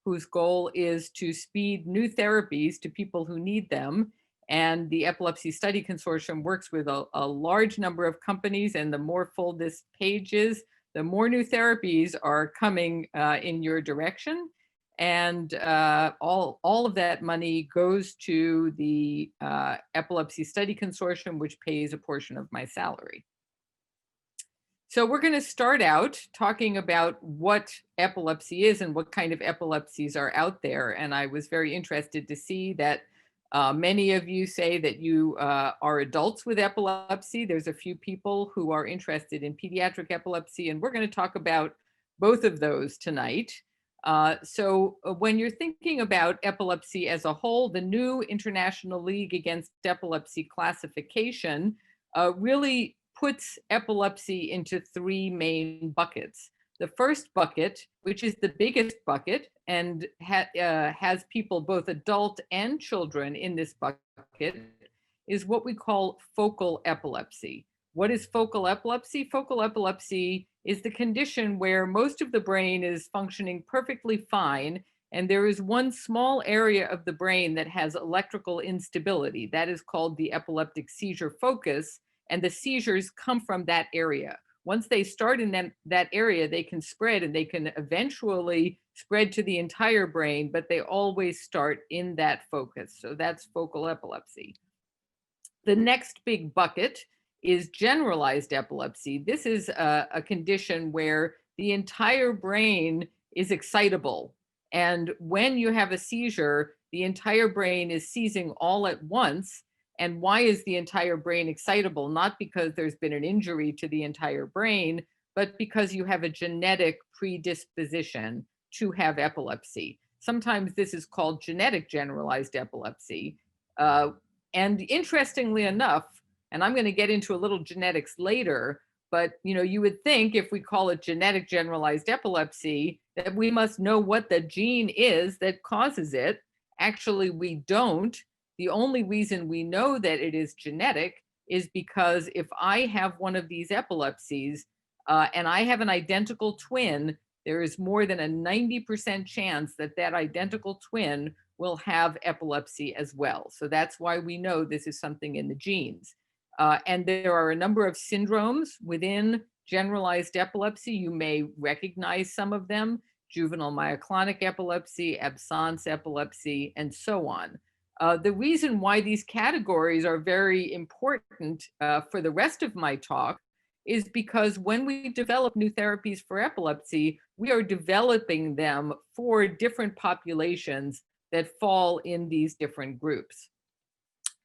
whose goal is to speed new therapies to people who need them. And the Epilepsy Study Consortium works with a large number of companies, and the more full this page is, the more new therapies are coming in your direction. And all of that money goes to the Epilepsy Study Consortium, which pays a portion of my salary. So we're going to start out talking about what epilepsy is and what kind of epilepsies are out there. And I was very interested to see that many of you say that you are adults with epilepsy. There's a few people who are interested in pediatric epilepsy, and we're going to talk about both of those tonight. So when you're thinking about epilepsy as a whole, the new International League Against Epilepsy classification really puts epilepsy into three main buckets. The first bucket, which is the biggest bucket and has people, both adult and children, in this bucket, is what we call focal epilepsy. What is focal epilepsy? Focal epilepsy is the condition where most of the brain is functioning perfectly fine, and there is one small area of the brain that has electrical instability. That is called the epileptic seizure focus, and the seizures come from that area. Once they start in that area, they can spread, and they can eventually spread to the entire brain, but they always start in that focus. So that's focal epilepsy. The next big bucket is generalized epilepsy. This is a condition where the entire brain is excitable. And when you have a seizure, the entire brain is seizing all at once. And why is the entire brain excitable? Not because there's been an injury to the entire brain, but because you have a genetic predisposition to have epilepsy. Sometimes this is called genetic generalized epilepsy. And interestingly enough, and I'm going to get into a little genetics later, but you would think if we call it genetic generalized epilepsy, that we must know what the gene is that causes it. Actually, we don't. The only reason we know that it is genetic is because if I have one of these epilepsies and I have an identical twin, there is more than a 90% chance that that identical twin will have epilepsy as well. So that's why we know this is something in the genes. And there are a number of syndromes within generalized epilepsy. You may recognize some of them: juvenile myoclonic epilepsy, absence epilepsy, and so on. The reason why these categories are very important for the rest of my talk is because when we develop new therapies for epilepsy, we are developing them for different populations that fall in these different groups.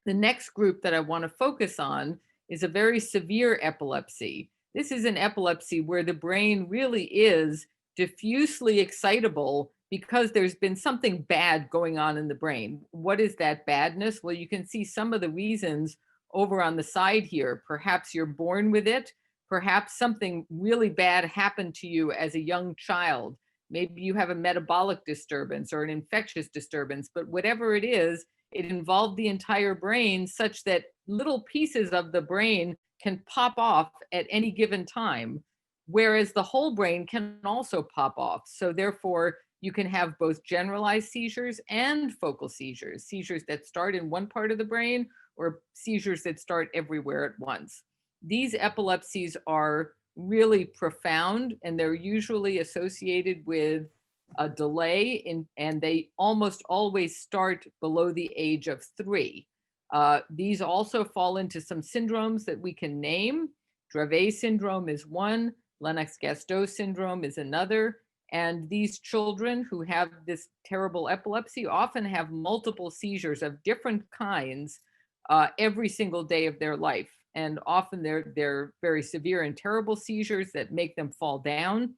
The next group that I want to focus on is a very severe epilepsy. This is an epilepsy where the brain really is diffusely excitable because there's been something bad going on in the brain. What is that badness? Well, you can see some of the reasons over on the side here. Perhaps you're born with it. Perhaps something really bad happened to you as a young child. Maybe you have a metabolic disturbance or an infectious disturbance, but whatever it is, it involved the entire brain such that little pieces of the brain can pop off at any given time, whereas the whole brain can also pop off. So therefore, you can have both generalized seizures and focal seizures, seizures that start in one part of the brain or seizures that start everywhere at once. These epilepsies are really profound, and they're usually associated with a delay and they almost always start below the age of 3. These also fall into some syndromes that we can name. Dravet syndrome is one, Lennox-Gastaut syndrome is another. And these children who have this terrible epilepsy often have multiple seizures of different kinds every single day of their life. And often they're very severe and terrible seizures that make them fall down.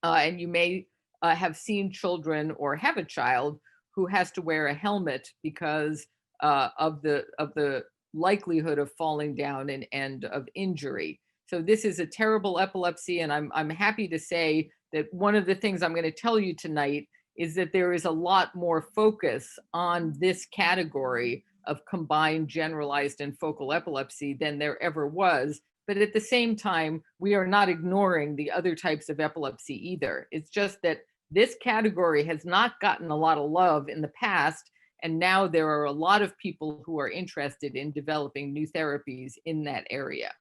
And you may have seen children or have a child who has to wear a helmet because of the likelihood of falling down and of injury. So this is a terrible epilepsy, and I'm happy to say that one of the things I'm going to tell you tonight is that there is a lot more focus on this category of combined generalized and focal epilepsy than there ever was. But at the same time, we are not ignoring the other types of epilepsy either. It's just that This category has not gotten a lot of love in the past, and now there are a lot of people who are interested in developing new therapies in that area.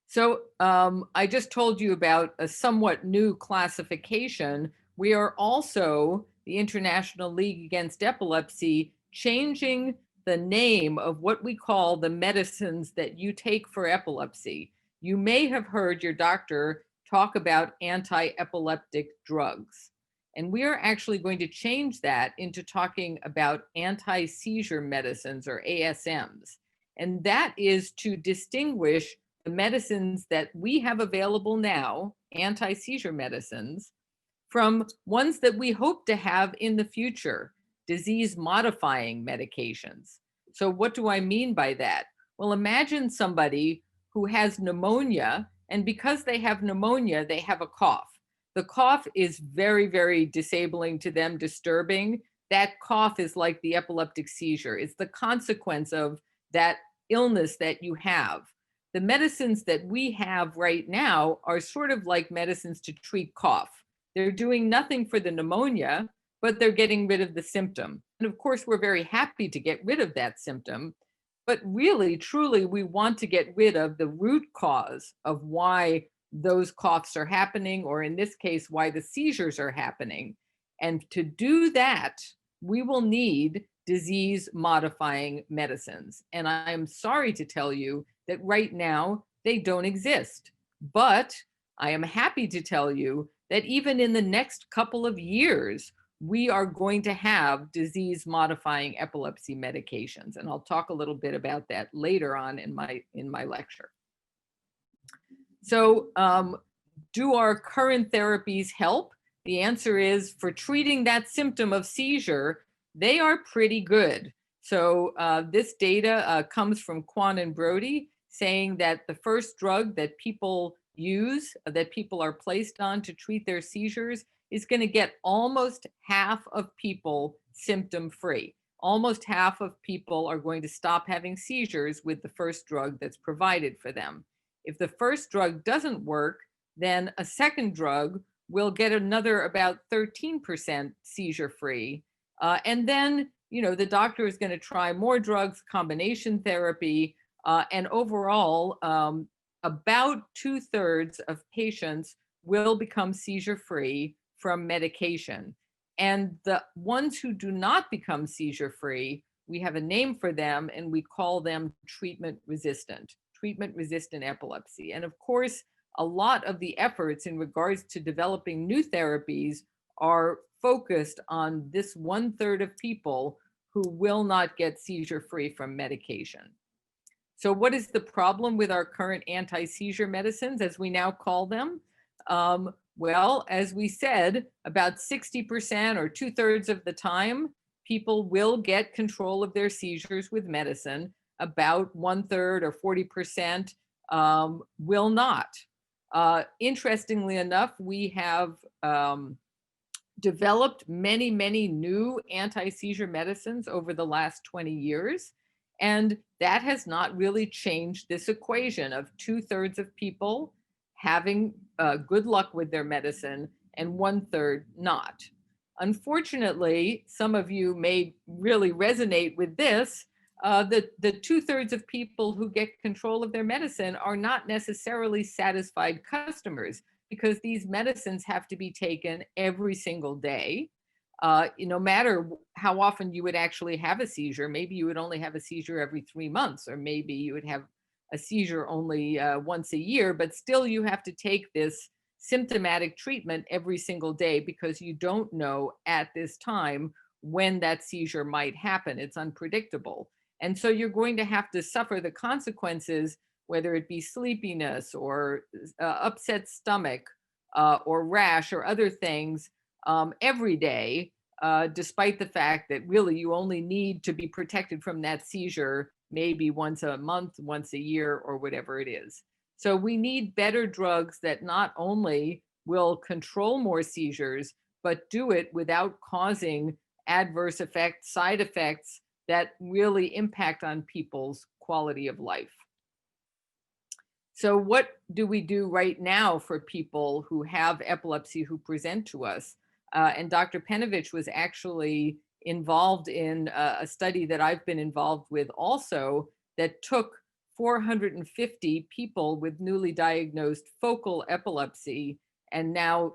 So I just told you about a somewhat new classification. We are also, the International League Against Epilepsy, changing the name of what we call the medicines that you take for epilepsy. You may have heard your doctor talk about anti-epileptic drugs. And we are actually going to change that into talking about anti-seizure medicines, or ASMs. And that is to distinguish the medicines that we have available now, anti-seizure medicines, from ones that we hope to have in the future, disease-modifying medications. So what do I mean by that? Well, imagine somebody who has pneumonia, and because they have pneumonia, they have a cough. The cough is very, very disabling to them, disturbing. That cough is like the epileptic seizure. It's the consequence of that illness that you have. The medicines that we have right now are sort of like medicines to treat cough. They're doing nothing for the pneumonia, but they're getting rid of the symptom. And of course, we're very happy to get rid of that symptom. But really, truly, we want to get rid of the root cause of why those coughs are happening, or in this case, why the seizures are happening. And to do that, we will need disease modifying medicines. And I'm sorry to tell you that right now they don't exist. But I am happy to tell you that even in the next couple of years, we are going to have disease modifying epilepsy medications. And I'll talk a little bit about that later on in my lecture. So do our current therapies help? The answer is, for treating that symptom of seizure, they are pretty good. So this data comes from Kwan and Brody, saying that the first drug that people use, that people are placed on to treat their seizures, is going to get almost half of people symptom-free. Almost half of people are going to stop having seizures with the first drug that's provided for them. If the first drug doesn't work, then a second drug will get another about 13% seizure-free. And then, the doctor is going to try more drugs, combination therapy, and overall, about 2/3 of patients will become seizure-free from medication. And the ones who do not become seizure-free, we have a name for them, and we call them treatment-resistant epilepsy. And of course, a lot of the efforts in regards to developing new therapies are focused on this 1/3 of people who will not get seizure-free from medication. So what is the problem with our current anti-seizure medicines, as we now call them? Well, as we said, about 60% or 2/3 of the time, people will get control of their seizures with medicine. About 1/3 or 40% will not. Interestingly enough, we have developed many, many new anti-seizure medicines over the last 20 years. And that has not really changed this equation of 2/3 of people having good luck with their medicine and 1/3 not. Unfortunately, some of you may really resonate with this. The 2/3 of people who get control of their medicine are not necessarily satisfied customers, because these medicines have to be taken every single day. No matter how often you would actually have a seizure, maybe you would only have a seizure every 3 months, or maybe you would have a seizure only once a year, but still you have to take this symptomatic treatment every single day, because you don't know at this time when that seizure might happen. It's unpredictable. And so you're going to have to suffer the consequences, whether it be sleepiness or upset stomach or rash or other things, every day, despite the fact that really you only need to be protected from that seizure maybe once a month, once a year, or whatever it is. So we need better drugs that not only will control more seizures, but do it without causing adverse effects, side effects that really impact on people's quality of life. So what do we do right now for people who have epilepsy who present to us? And Dr. Penovich was actually involved in a study that I've been involved with also, that took 450 people with newly diagnosed focal epilepsy and now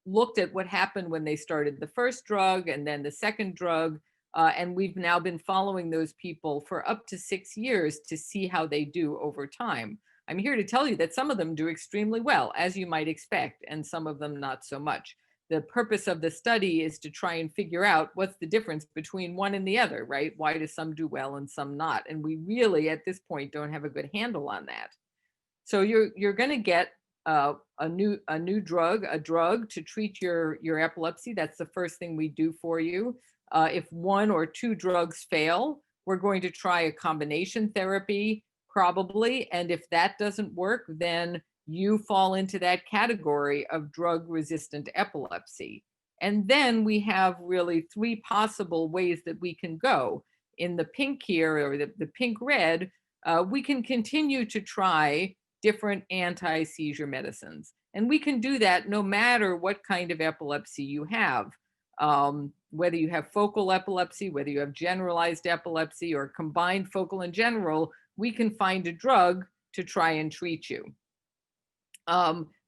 looked at what happened when they started the first drug and then the second drug. And we've now been following those people for up to 6 years to see how they do over time. I'm here to tell you that some of them do extremely well, as you might expect, and some of them not so much. The purpose of the study is to try and figure out what's the difference between one and the other, right? Why do some do well and some not? And we really, at this point, don't have a good handle on that. So you're going to get a new drug, a drug to treat your epilepsy. That's the first thing we do for you. If one or two drugs fail, we're going to try a combination therapy, probably. And if that doesn't work, then you fall into that category of drug-resistant epilepsy. And then we have really three possible ways that we can go. In the pink here, or the pink red, we can continue to try different anti-seizure medicines. And we can do that no matter what kind of epilepsy you have. Whether you have focal epilepsy, whether you have generalized epilepsy or combined focal and general, we can find a drug to try and treat you.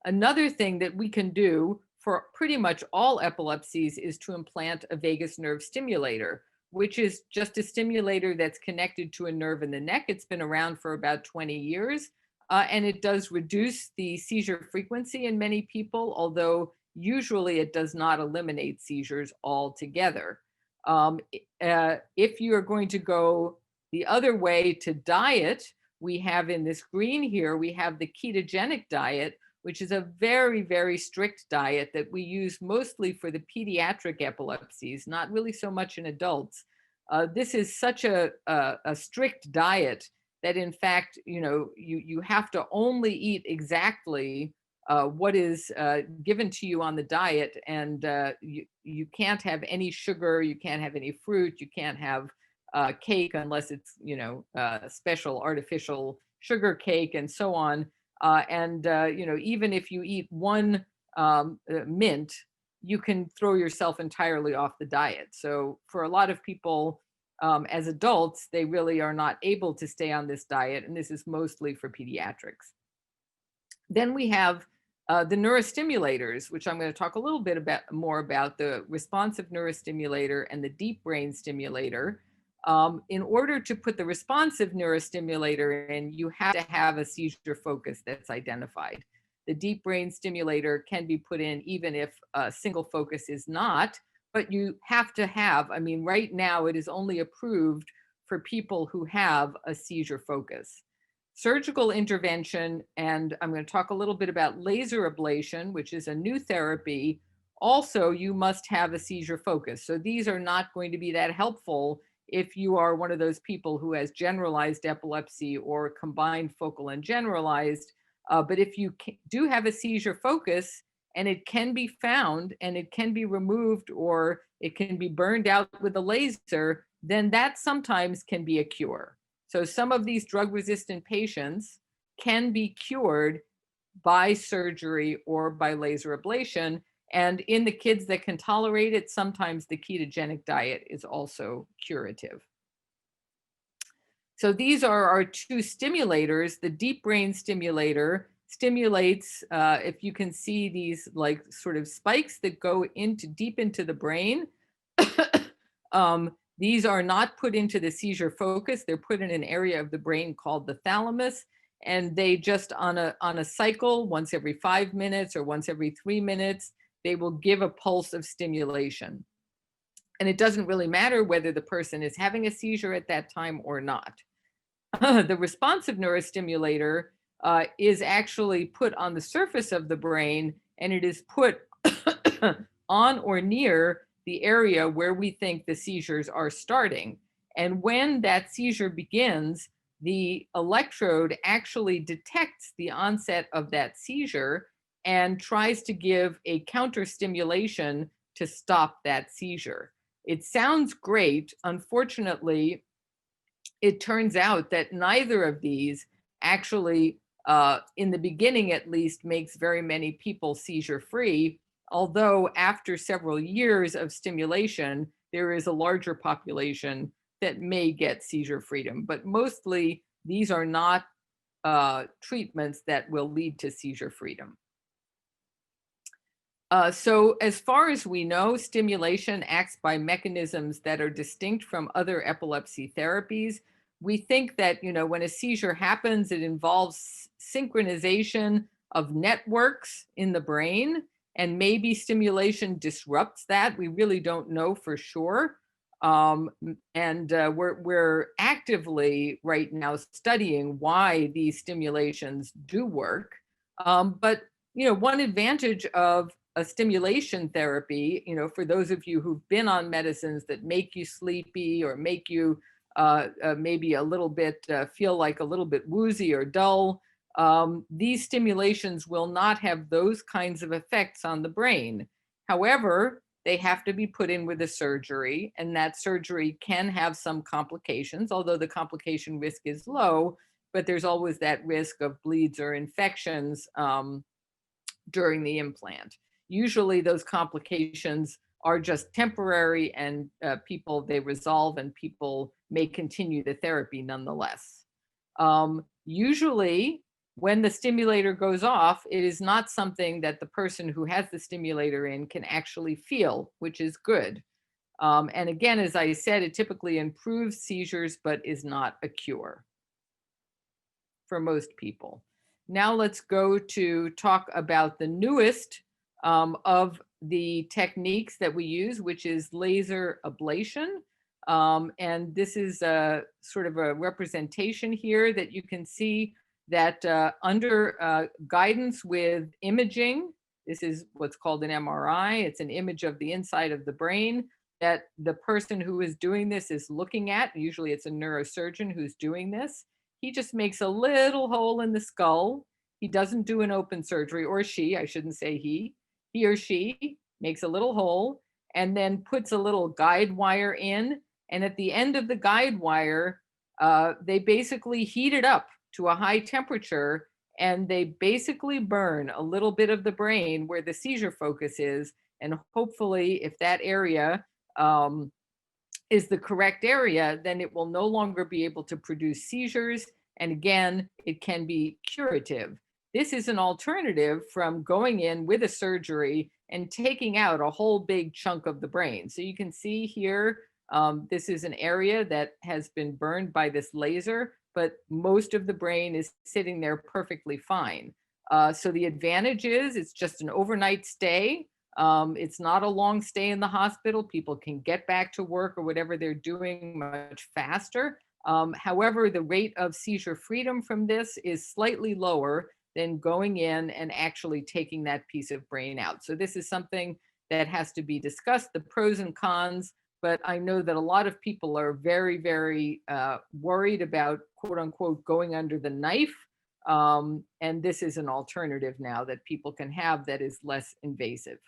Another thing that we can do for pretty much all epilepsies is to implant a vagus nerve stimulator, which is just a stimulator that's connected to a nerve in the neck. It's been around for about 20 years, and it does reduce the seizure frequency in many people, although usually it does not eliminate seizures altogether. If you are going to go the other way to diet, we have in this green here, we have the ketogenic diet, which is a very, very strict diet that we use mostly for the pediatric epilepsies, not really so much in adults. This is such a strict diet that, in fact, you have to only eat exactly what is given to you on the diet, and you can't have any sugar, you can't have any fruit, you can't have cake unless it's special artificial sugar cake and so on. Even if you eat one mint, you can throw yourself entirely off the diet. So for a lot of people, as adults, they really are not able to stay on this diet, and this is mostly for pediatrics. Then we have the neurostimulators, which I'm going to talk a little bit more about, the responsive neurostimulator and the deep brain stimulator. In order to put the responsive neurostimulator in, you have to have a seizure focus that's identified. The deep brain stimulator can be put in even if a single focus is not, but you have to have, right now it is only approved for people who have a seizure focus. Surgical intervention, and I'm going to talk a little bit about laser ablation, which is a new therapy. Also, you must have a seizure focus. So these are not going to be that helpful if you are one of those people who has generalized epilepsy or combined focal and generalized. But if you do have a seizure focus and it can be found and it can be removed or it can be burned out with a laser, then that sometimes can be a cure. So some of these drug-resistant patients can be cured by surgery or by laser ablation. And in the kids that can tolerate it, sometimes the ketogenic diet is also curative. So these are our two stimulators. The deep brain stimulator stimulates, if you can see these like sort of spikes that go deep into the brain. These are not put into the seizure focus. They're put in an area of the brain called the thalamus. And they just on a cycle, once every 5 minutes or once every 3 minutes, they will give a pulse of stimulation. And it doesn't really matter whether the person is having a seizure at that time or not. The responsive neurostimulator is actually put on the surface of the brain, and it is put on or near the area where we think the seizures are starting. And when that seizure begins, the electrode actually detects the onset of that seizure and tries to give a counter stimulation to stop that seizure. It sounds great. Unfortunately, it turns out that neither of these actually in the beginning at least, makes very many people seizure free. Although after several years of stimulation, there is a larger population that may get seizure freedom. But mostly, these are not treatments that will lead to seizure freedom. So as far as we know, stimulation acts by mechanisms that are distinct from other epilepsy therapies. We think that, when a seizure happens, it involves synchronization of networks in the brain, and maybe stimulation disrupts that. We really don't know for sure. And we're actively right now studying why these stimulations do work. But one advantage of a stimulation therapy, for those of you who've been on medicines that make you sleepy or make you maybe a little bit feel like a little bit woozy or dull, these stimulations will not have those kinds of effects on the brain. However, they have to be put in with a surgery, and that surgery can have some complications, although the complication risk is low, but there's always that risk of bleeds or infections during the implant. Usually those complications are just temporary, and they resolve, and people may continue the therapy nonetheless. Usually when the stimulator goes off, it is not something that the person who has the stimulator in can actually feel, which is good. And again, as I said, it typically improves seizures, but is not a cure for most people. Now let's go to talk about the newest of the techniques that we use, which is laser ablation. And this is a sort of a representation here that you can see that under guidance with imaging, this is what's called an MRI. It's an image of the inside of the brain that the person who is doing this is looking at. Usually it's a neurosurgeon who's doing this. He just makes a little hole in the skull. He doesn't do an open surgery, or she, I shouldn't say he. He or she makes a little hole and then puts a little guide wire in. And at the end of the guide wire, they basically heat it up to a high temperature, and they basically burn a little bit of the brain where the seizure focus is. And hopefully, if that area is the correct area, then it will no longer be able to produce seizures. And again, it can be curative. This is an alternative from going in with a surgery and taking out a whole big chunk of the brain. So you can see here, this is an area that has been burned by this laser, but most of the brain is sitting there perfectly fine. So the advantage is it's just an overnight stay. It's not a long stay in the hospital. People can get back to work or whatever they're doing much faster. However, the rate of seizure freedom from this is slightly lower than going in and actually taking that piece of brain out. So this is something that has to be discussed, the pros and cons, but I know that a lot of people are very, very worried about, quote unquote, going under the knife. And this is an alternative now that people can have that is less invasive.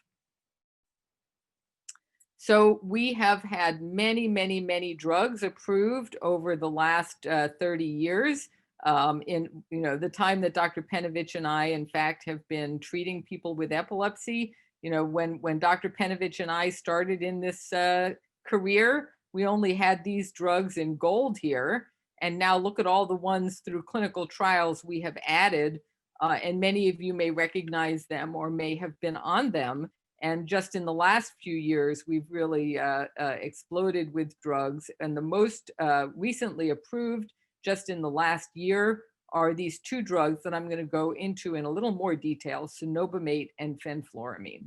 So we have had many, many, many drugs approved over the last 30 years. In the time that Dr. Penovich and I, in fact, have been treating people with epilepsy, when Dr. Penovich and I started in this career, we only had these drugs in gold here. And now look at all the ones through clinical trials we have added. And many of you may recognize them or may have been on them. And just in the last few years, we've really exploded with drugs. And the most recently approved just in the last year are these two drugs that I'm going to go into in a little more detail, Cenobamate and Fenfluoramine.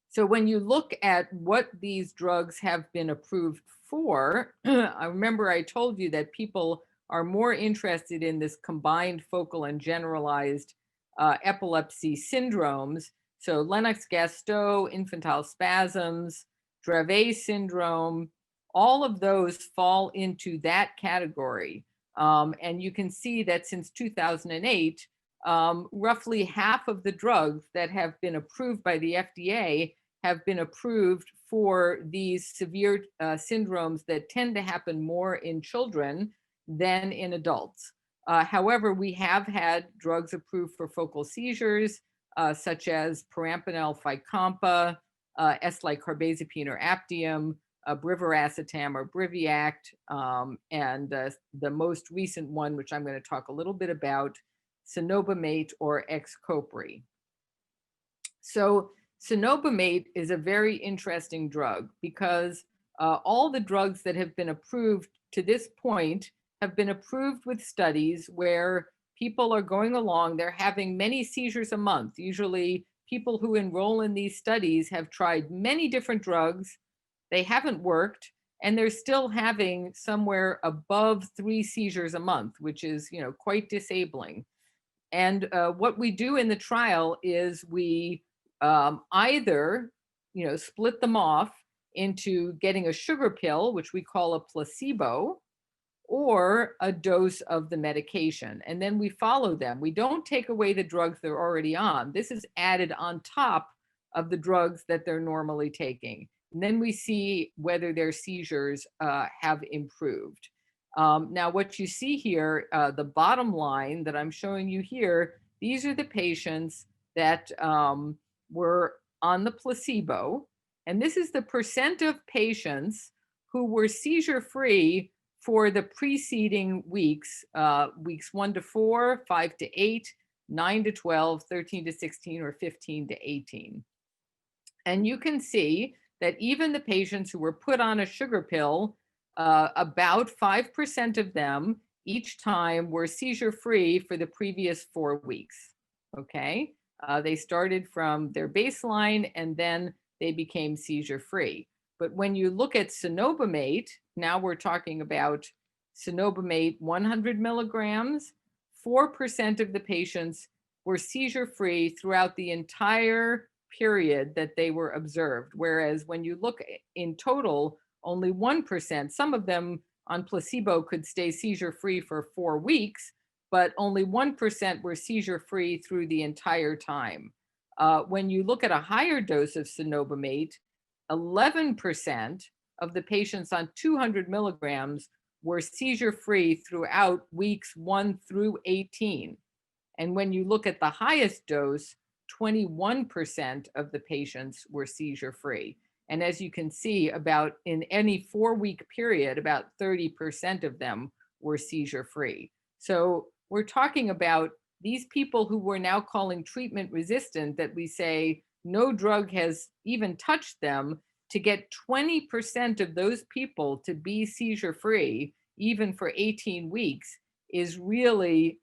So when you look at what these drugs have been approved for, I remember I told you that people are more interested in this combined focal and generalized epilepsy syndromes. So Lennox-Gastaut, infantile spasms, Dravet syndrome, all of those fall into that category. And you can see that since 2008, roughly half of the drugs that have been approved by the FDA have been approved for these severe syndromes that tend to happen more in children than in adults. However, we have had drugs approved for focal seizures, such as perampanel Fycompa, S-like carbazepine or Aptium, brivaracetam or Briviact, and the most recent one, which I'm going to talk a little bit about, Cenobamate or Xcopri. So cenobamate is a very interesting drug because all the drugs that have been approved to this point have been approved with studies where people are going along, they're having many seizures a month. Usually people who enroll in these studies have tried many different drugs, they haven't worked, and they're still having somewhere above 3 seizures a month, which is, quite disabling. And what we do in the trial is we either, split them off into getting a sugar pill, which we call a placebo, or a dose of the medication. And then we follow them. We don't take away the drugs they're already on. This is added on top of the drugs that they're normally taking. And then we see whether their seizures have improved. Now, what you see here, the bottom line that I'm showing you here, these are the patients that were on the placebo. And this is the percent of patients who were seizure-free for the preceding weeks, weeks 1 to 4, 5 to 8, 9 to 12, 13 to 16, or 15 to 18. And you can see that even the patients who were put on a sugar pill, about 5% of them each time were seizure-free for the previous 4 weeks, okay? They started from their baseline and then they became seizure-free. But when you look at cenobamate, now we're talking about cenobamate 100 milligrams, 4% of the patients were seizure-free throughout the entire period that they were observed. Whereas when you look in total, only 1%, some of them on placebo could stay seizure-free for 4 weeks, but only 1% were seizure-free through the entire time. When you look at a higher dose of cenobamate, 11% of the patients on 200 milligrams were seizure-free throughout weeks 1 through 18. And when you look at the highest dose, 21% of the patients were seizure-free. And as you can see, about in any 4-week period, about 30% of them were seizure-free. So we're talking about these people who we're now calling treatment resistant, that we say no drug has even touched them, to get 20% of those people to be seizure-free, even for 18 weeks, is really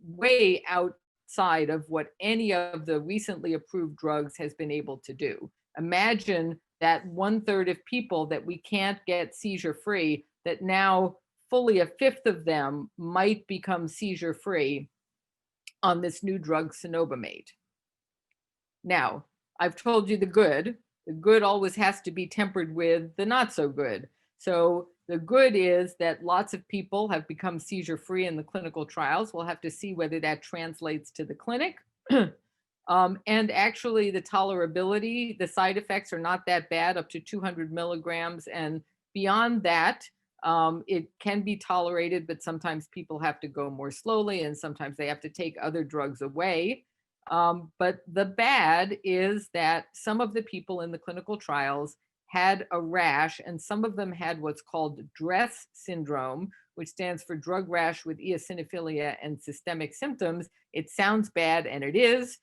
way outside of what any of the recently approved drugs has been able to do. Imagine that 1/3 of people that we can't get seizure-free, that now fully 1/5 of them might become seizure-free on this new drug cenobamate. Now, I've told you the good. The good always has to be tempered with the not so good. So the good is that lots of people have become seizure-free in the clinical trials. We'll have to see whether that translates to the clinic. And actually the tolerability, the side effects are not that bad, up to 200 milligrams. And beyond that, it can be tolerated, but sometimes people have to go more slowly and sometimes they have to take other drugs away. But the bad is that some of the people in the clinical trials had a rash, and some of them had what's called DRESS syndrome, which stands for drug rash with eosinophilia and systemic symptoms. It sounds bad, and it is.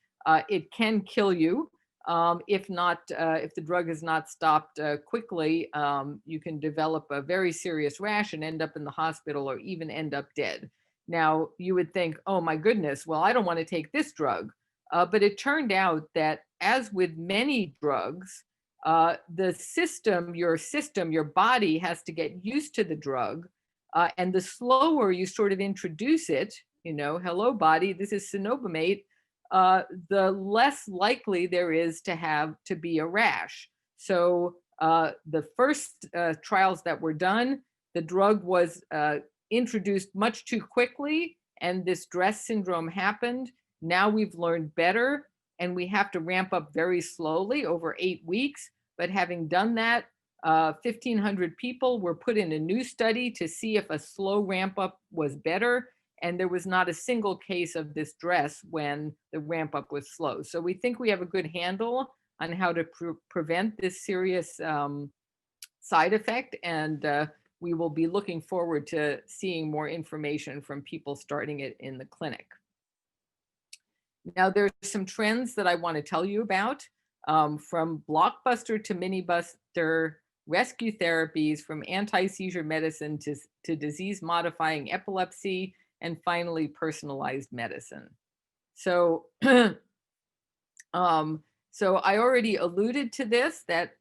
It can kill you. If the drug is not stopped quickly, you can develop a very serious rash and end up in the hospital or even end up dead. Now, you would think, oh my goodness, well, I don't want to take this drug. But it turned out that, as with many drugs, your body has to get used to the drug. And the slower you sort of introduce it, hello body, this is cenobamate, the less likely there is to be a rash. So the first trials that were done, the drug was introduced much too quickly, and this DRESS syndrome happened. Now we've learned better, and we have to ramp up very slowly over 8 weeks. But having done that, 1,500 people were put in a new study to see if a slow ramp up was better. and there was not a single case of this dress when the ramp up was slow. So we think we have a good handle on how to prevent this serious side effect, and we will be looking forward to seeing more information from people starting it in the clinic. Now, there's some trends that I want to tell you about, from blockbuster to mini-buster, rescue therapies, from anti-seizure medicine to disease-modifying epilepsy, and finally, personalized medicine. So, so I already alluded to this, that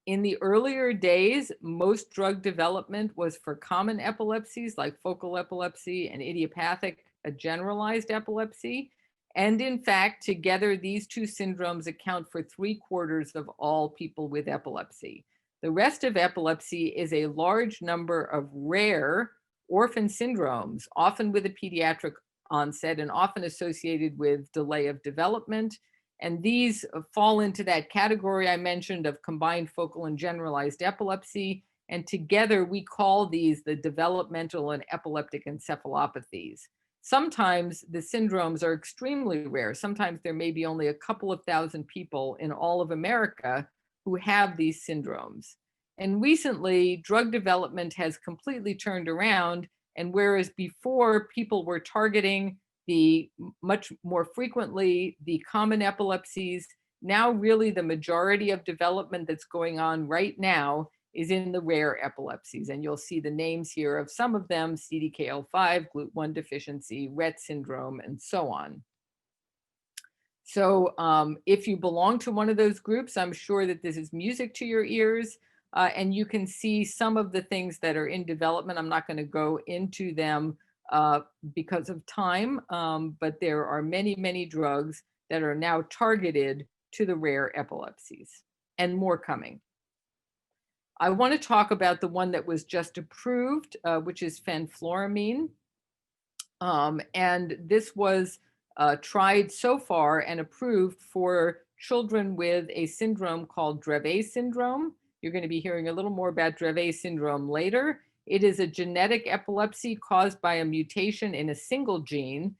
in the earlier days, most drug development was for common epilepsies like focal epilepsy and idiopathic generalized epilepsy. And in fact, together, these two syndromes account for 3/4 of all people with epilepsy. The rest of epilepsy is a large number of rare orphan syndromes, often with a pediatric onset and often associated with delay of development. And these fall into that category I mentioned of combined focal and generalized epilepsy. And together we call these the developmental and epileptic encephalopathies. Sometimes the syndromes are extremely rare. Sometimes there may be only a couple of thousand people in all of America who have these syndromes. And recently, drug development has completely turned around. And whereas before people were targeting the much more frequently the common epilepsies, now really the majority of development that's going on right now is in the rare epilepsies. And you'll see the names here of some of them: CDKL5, GLUT1 deficiency, Rett syndrome, and so on. So if you belong to one of those groups, I'm sure that this is music to your ears. And you can see some of the things that are in development. I'm not going to go into them because of time, but there are many, many drugs that are now targeted to the rare epilepsies, and more coming. I want to talk about the one that was just approved, which is fenfluoramine. And this was tried so far and approved for children with a syndrome called Dravet syndrome. You're going to be hearing a little more about Dravet syndrome later. It is a genetic epilepsy caused by a mutation in a single gene.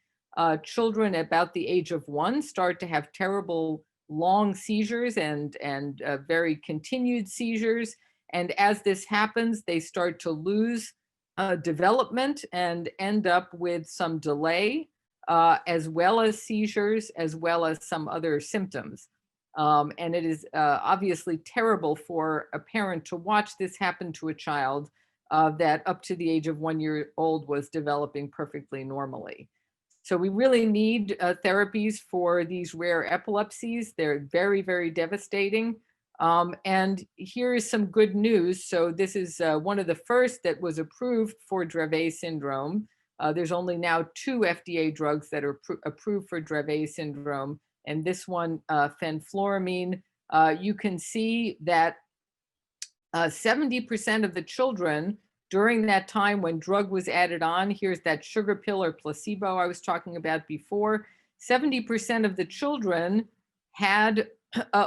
Children about the age of 1 start to have terrible long seizures and very continued seizures. And as this happens, they start to lose development and end up with some delay, as well as seizures, as well as some other symptoms. And it is obviously terrible for a parent to watch this happen to a child that up to the age of 1 year old was developing perfectly normally. So we really need therapies for these rare epilepsies. They're very, very devastating. And here is some good news. So this is one of the first that was approved for Dravet syndrome. There's only now 2 FDA drugs that are approved for Dravet syndrome. And this one, fenfluoramine, you can see that 70% of the children during that time when drug was added on, here's that sugar pill or placebo I was talking about before, 70% of the children had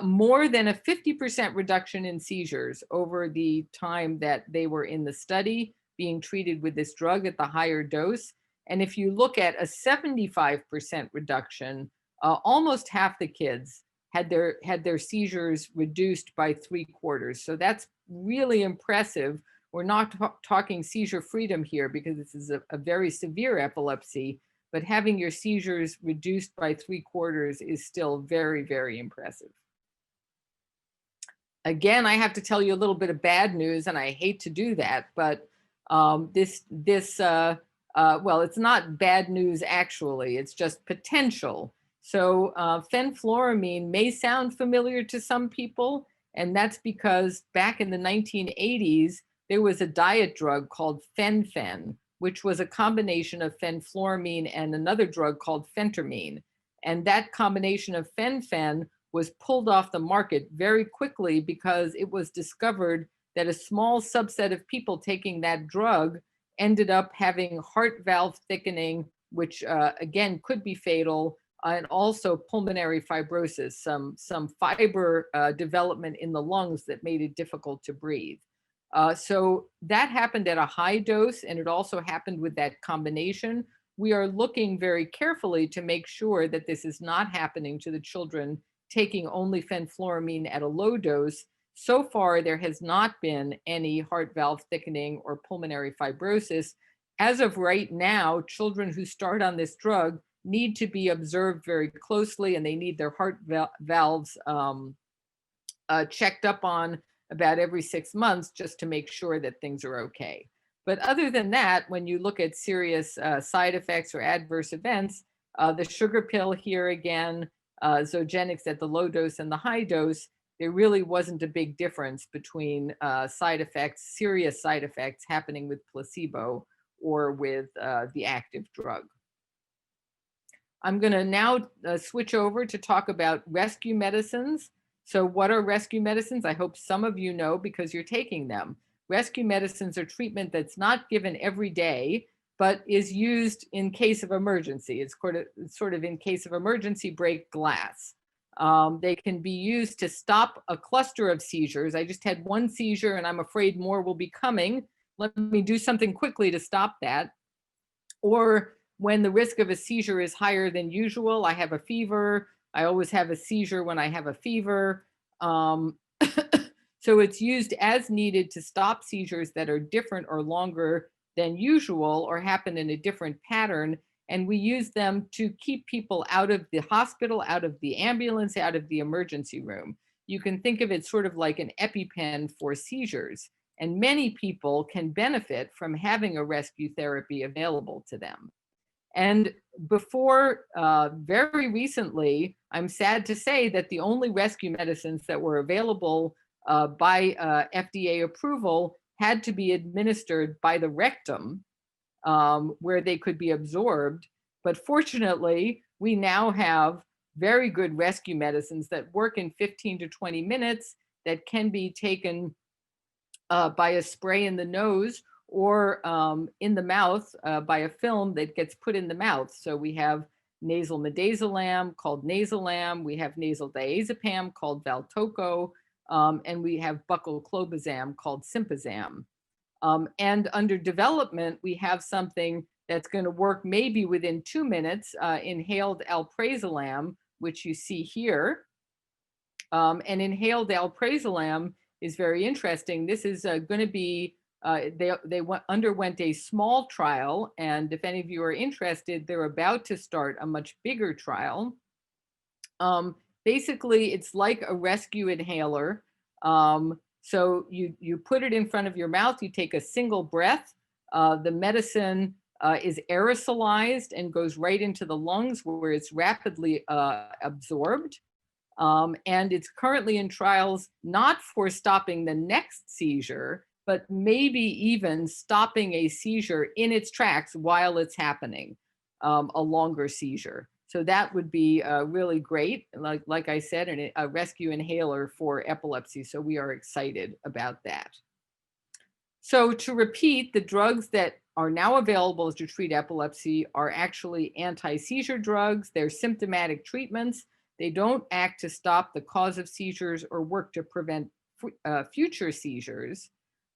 more than a 50% reduction in seizures over the time that they were in the study being treated with this drug at the higher dose. And if you look at a 75% reduction, almost half the kids had their seizures reduced by 3/4. So that's really impressive. We're not talking seizure freedom here because this is a very severe epilepsy, but having your seizures reduced by 3/4 is still very, very impressive. Again, I have to tell you a little bit of bad news, and I hate to do that, but well, it's not bad news actually, it's just potential. So fenfluoramine may sound familiar to some people, and that's because back in the 1980s, there was a diet drug called Fen-Phen, which was a combination of fenfluoramine and another drug called phentermine. And that combination of Fen-Phen was pulled off the market very quickly because it was discovered that a small subset of people taking that drug ended up having heart valve thickening, which again could be fatal, and also pulmonary fibrosis, some fiber development in the lungs that made it difficult to breathe. So that happened at a high dose, and it also happened with that combination. We are looking very carefully to make sure that this is not happening to the children taking only fenfluramine at a low dose. So far, there has not been any heart valve thickening or pulmonary fibrosis. As of right now, children who start on this drug need to be observed very closely, and they need their heart valves checked up on about every 6 months just to make sure that things are okay. But other than that, when you look at serious side effects or adverse events, the sugar pill here again, Zogenix at the low dose and the high dose, there really wasn't a big difference between side effects, serious side effects happening with placebo or with the active drug. I'm going to now switch over to talk about rescue medicines. So what are rescue medicines? I hope some of you know because you're taking them. Rescue medicines are treatment that's not given every day, but is used in case of emergency. It's sort of in case of emergency, break glass. They can be used to stop a cluster of seizures. I just had one seizure and I'm afraid more will be coming. Let me do something quickly to stop that. Or when the risk of a seizure is higher than usual, I have a fever. I always have a seizure when I have a fever. So it's used as needed to stop seizures that are different or longer than usual or happen in a different pattern. And we use them to keep people out of the hospital, out of the ambulance, out of the emergency room. You can think of it sort of like an EpiPen for seizures. And many people can benefit from having a rescue therapy available to them. And before very recently, I'm sad to say that the only rescue medicines that were available by FDA approval had to be administered by the rectum, where they could be absorbed. But fortunately, we now have very good rescue medicines that work in 15 to 20 minutes that can be taken by a spray in the nose or in the mouth by a film that gets put in the mouth. So we have nasal midazolam called Nasolam, we have nasal diazepam called Valtoco, and we have buccal clobazam called Sympazam. And under development, we have something that's going to work maybe within 2 minutes, inhaled alprazolam, which you see here. And inhaled alprazolam is very interesting. This is going to be, they underwent a small trial, and if any of you are interested, they're about to start a much bigger trial. Basically, it's like a rescue inhaler. So you put it in front of your mouth, you take a single breath, the medicine is aerosolized and goes right into the lungs where it's rapidly absorbed. And it's currently in trials not for stopping the next seizure, but maybe even stopping a seizure in its tracks while it's happening, a longer seizure. So that would be really great. Like I said, a rescue inhaler for epilepsy. So we are excited about that. So to repeat, the drugs that are now available to treat epilepsy are actually anti-seizure drugs. They're symptomatic treatments. They don't act to stop the cause of seizures or work to prevent future seizures.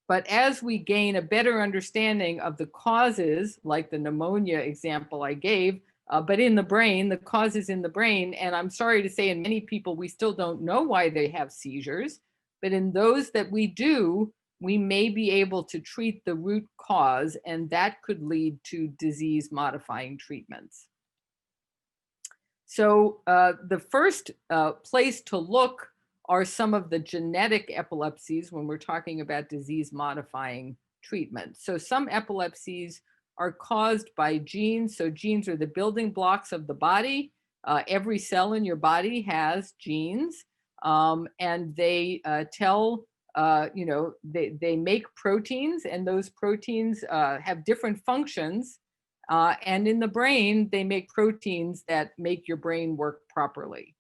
But as we gain a better understanding of the causes, like the pneumonia example I gave, but in the brain, the cause is in the brain. And I'm sorry to say, in many people, we still don't know why they have seizures. But in those that we do, we may be able to treat the root cause, and that could lead to disease-modifying treatments. So the first place to look are some of the genetic epilepsies when we're talking about disease-modifying treatment. So some epilepsies are caused by genes. So genes are the building blocks of the body. Every cell in your body has genes, and they tell, they make proteins, and those proteins have different functions. And in the brain, they make proteins that make your brain work properly.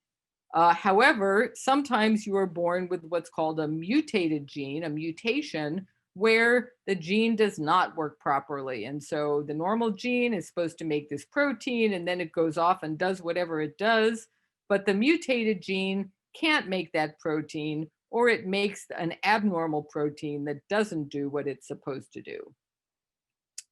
However, sometimes you are born with what's called a mutated gene, a mutation, where the gene does not work properly. And so the normal gene is supposed to make this protein, and then it goes off and does whatever it does. But the mutated gene can't make that protein, or it makes an abnormal protein that doesn't do what it's supposed to do.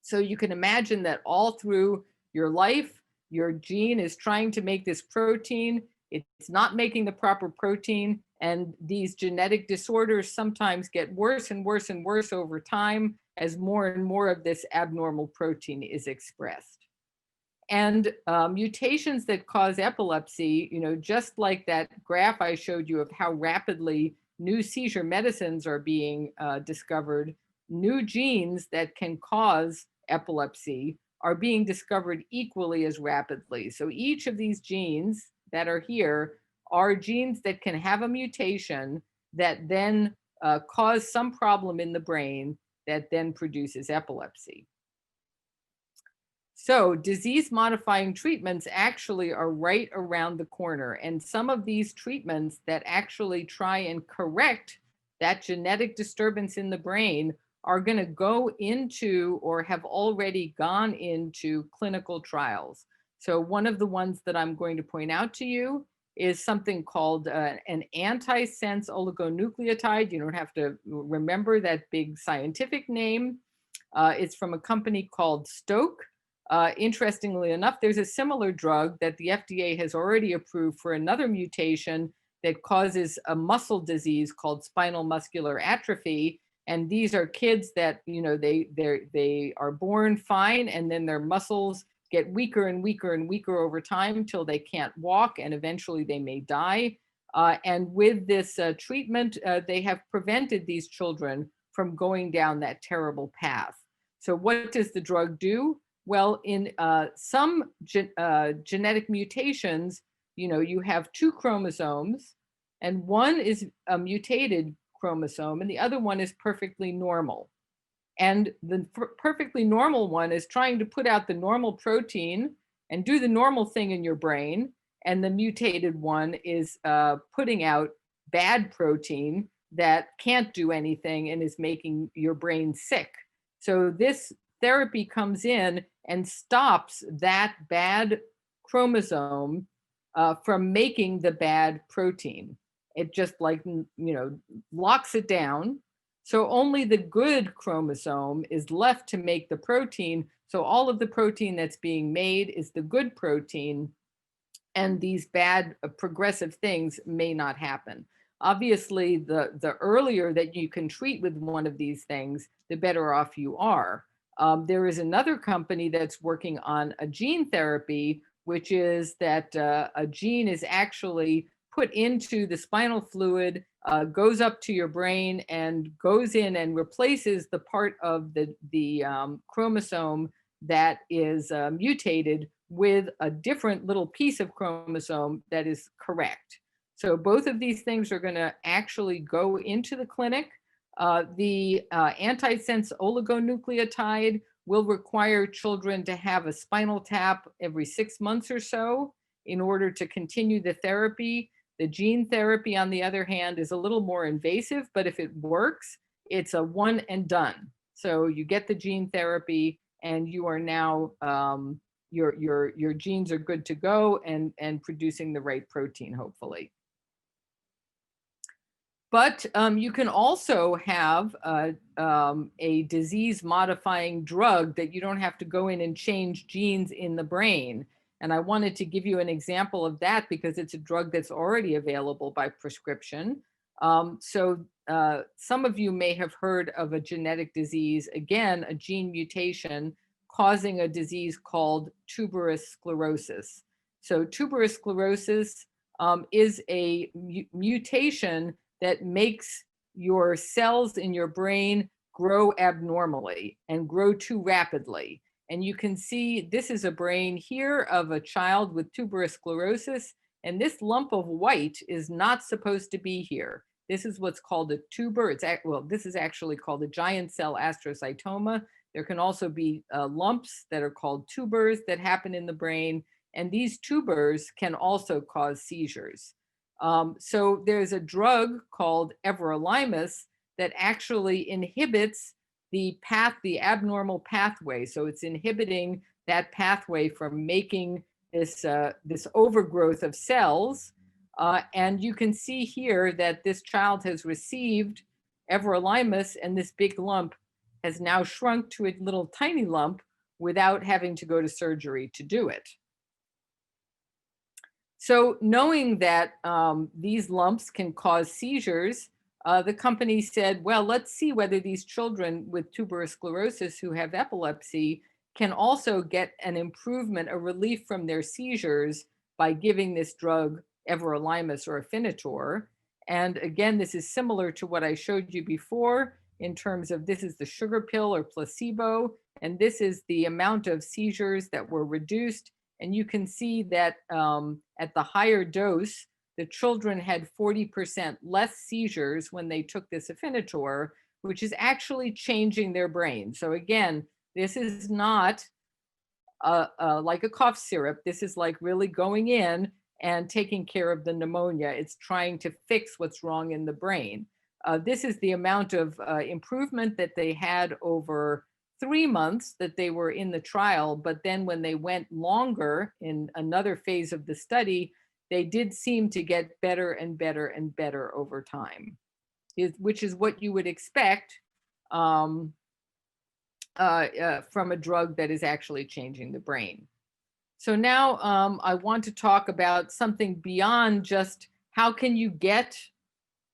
So you can imagine that all through your life, your gene is trying to make this protein. It's not making the proper protein. And these genetic disorders sometimes get worse and worse and worse over time as more and more of this abnormal protein is expressed. And mutations that cause epilepsy, just like that graph I showed you of how rapidly new seizure medicines are being discovered, new genes that can cause epilepsy are being discovered equally as rapidly. So each of these genes that are here are genes that can have a mutation that then cause some problem in the brain that then produces epilepsy. So disease-modifying treatments actually are right around the corner. And some of these treatments that actually try and correct that genetic disturbance in the brain are going to go into or have already gone into clinical trials. So one of the ones that I'm going to point out to you is something called an antisense oligonucleotide. You don't have to remember that big scientific name. It's from a company called Stoke. Interestingly enough, there's a similar drug that the FDA has already approved for another mutation that causes a muscle disease called spinal muscular atrophy. And these are kids that, they are born fine, and then their muscles get weaker and weaker and weaker over time till they can't walk, and eventually they may die. And with this treatment, they have prevented these children from going down that terrible path. So what does the drug do? Well, in some genetic mutations, you have two chromosomes, and one is a mutated chromosome and the other one is perfectly normal. And the perfectly normal one is trying to put out the normal protein and do the normal thing in your brain. And the mutated one is putting out bad protein that can't do anything and is making your brain sick. So this therapy comes in and stops that bad chromosome from making the bad protein. It just locks it down. So only the good chromosome is left to make the protein. So all of the protein that's being made is the good protein, and these bad progressive things may not happen. Obviously, the earlier that you can treat with one of these things, the better off you are. There is another company that's working on a gene therapy, which is that a gene is actually put into the spinal fluid, goes up to your brain and goes in and replaces the part of the chromosome that is mutated with a different little piece of chromosome that is correct. So both of these things are going to actually go into the clinic. The antisense oligonucleotide will require children to have a spinal tap every 6 months or so in order to continue the therapy. The gene therapy, on the other hand, is a little more invasive, but if it works, it's a one and done. So you get the gene therapy and you are now, your genes are good to go and producing the right protein, hopefully. But you can also have a disease-modifying drug that you don't have to go in and change genes in the brain. And I wanted to give you an example of that because it's a drug that's already available by prescription. So some of you may have heard of a genetic disease, again, a gene mutation causing a disease called tuberous sclerosis. So tuberous sclerosis is a mutation that makes your cells in your brain grow abnormally and grow too rapidly. And you can see this is a brain here of a child with tuberous sclerosis, and this lump of white is not supposed to be here. This is what's called a tuber. This is actually called a giant cell astrocytoma. There can also be lumps that are called tubers that happen in the brain, and these tubers can also cause seizures. So there's a drug called everolimus that actually inhibits the abnormal pathway. So it's inhibiting that pathway from making this overgrowth of cells. And you can see here that this child has received everolimus, and this big lump has now shrunk to a little tiny lump without having to go to surgery to do it. So knowing that these lumps can cause seizures, the company said, well, let's see whether these children with tuberous sclerosis who have epilepsy can also get an improvement, a relief from their seizures by giving this drug, everolimus or Afinitor. And again, this is similar to what I showed you before in terms of this is the sugar pill or placebo, and this is the amount of seizures that were reduced. And you can see that at the higher dose, the children had 40% less seizures when they took this Afinitor, which is actually changing their brain. So again, this is not like a cough syrup. This is like really going in and taking care of the pneumonia. It's trying to fix what's wrong in the brain. This is the amount of improvement that they had over 3 months that they were in the trial, but then when they went longer in another phase of the study, they did seem to get better and better and better over time, which is what you would expect from a drug that is actually changing the brain. So now I want to talk about something beyond just how can you get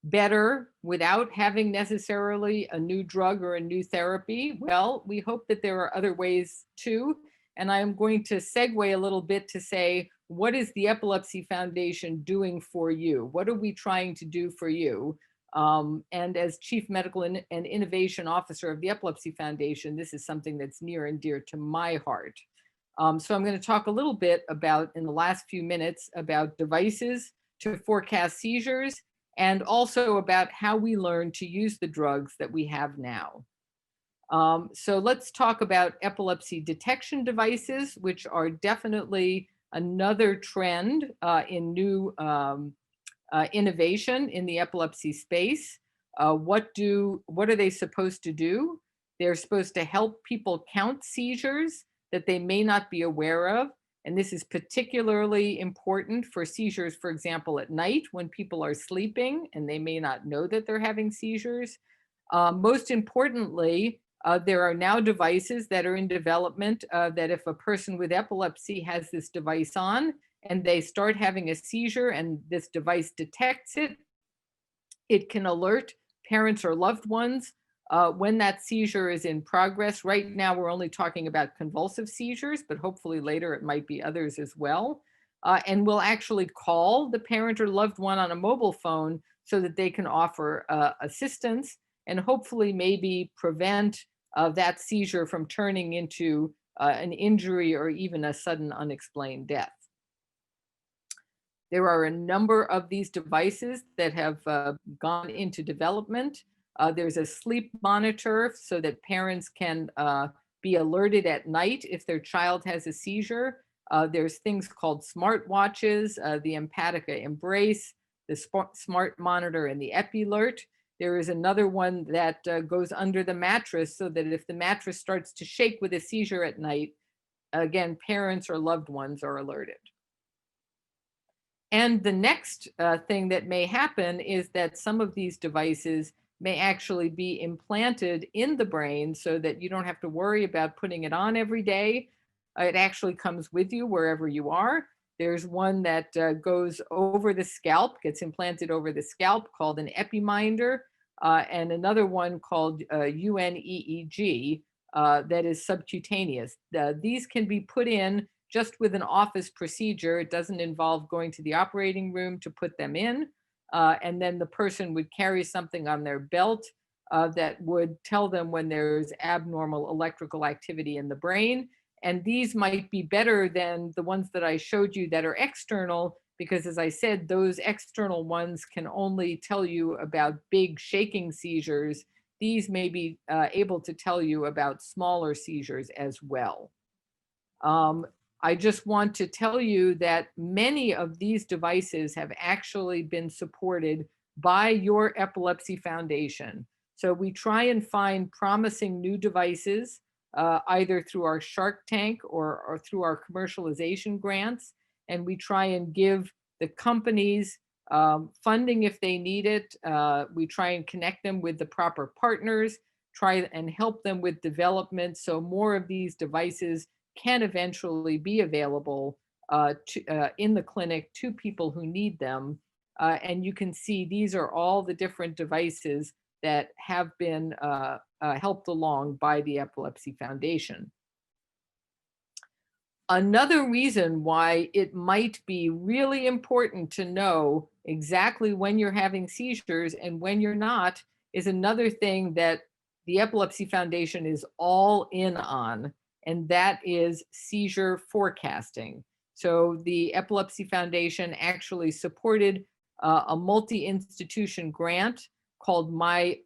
better without having necessarily a new drug or a new therapy. Well, we hope that there are other ways too. And I'm going to segue a little bit to say, what is the Epilepsy Foundation doing for you? What are we trying to do for you? And as Chief Medical and Innovation Officer of the Epilepsy Foundation, this is something that's near and dear to my heart. So I'm going to talk a little bit about, in the last few minutes, about devices to forecast seizures, and also about how we learn to use the drugs that we have now. So let's talk about epilepsy detection devices, which are definitely another trend in new innovation in the epilepsy space. What are they supposed to do? They're supposed to help people count seizures that they may not be aware of. And this is particularly important for seizures, for example, at night when people are sleeping and they may not know that they're having seizures. Most importantly, there are now devices that are in development that if a person with epilepsy has this device on and they start having a seizure and this device detects it, it can alert parents or loved ones when that seizure is in progress. Right now, we're only talking about convulsive seizures, but hopefully later it might be others as well. And we'll actually call the parent or loved one on a mobile phone so that they can offer assistance and hopefully maybe prevent that seizure from turning into an injury or even a sudden unexplained death. There are a number of these devices that have gone into development. There's a sleep monitor so that parents can be alerted at night if their child has a seizure. There's things called smart watches, the Empatica Embrace, the smart monitor, and the EpiAlert. There is another one that goes under the mattress so that if the mattress starts to shake with a seizure at night, again, parents or loved ones are alerted. And the next thing that may happen is that some of these devices may actually be implanted in the brain so that you don't have to worry about putting it on every day. It actually comes with you wherever you are. There's one that goes over the scalp, gets implanted over the scalp, called an Epiminder, and another one called UNEEG that is subcutaneous. These can be put in just with an office procedure. It doesn't involve going to the operating room to put them in. And then the person would carry something on their belt that would tell them when there's abnormal electrical activity in the brain. And these might be better than the ones that I showed you that are external, because as I said, those external ones can only tell you about big shaking seizures. These may be able to tell you about smaller seizures as well. I just want to tell you that many of these devices have actually been supported by your Epilepsy Foundation. So we try and find promising new devices, either through our Shark Tank or through our commercialization grants. And we try and give the companies funding if they need it. We try and connect them with the proper partners, try and help them with development so more of these devices can eventually be available in the clinic to people who need them. And you can see these are all the different devices that have been helped along by the Epilepsy Foundation. Another reason why it might be really important to know exactly when you're having seizures and when you're not is another thing that the Epilepsy Foundation is all in on, and that is seizure forecasting. So the Epilepsy Foundation actually supported a multi-institution grant called My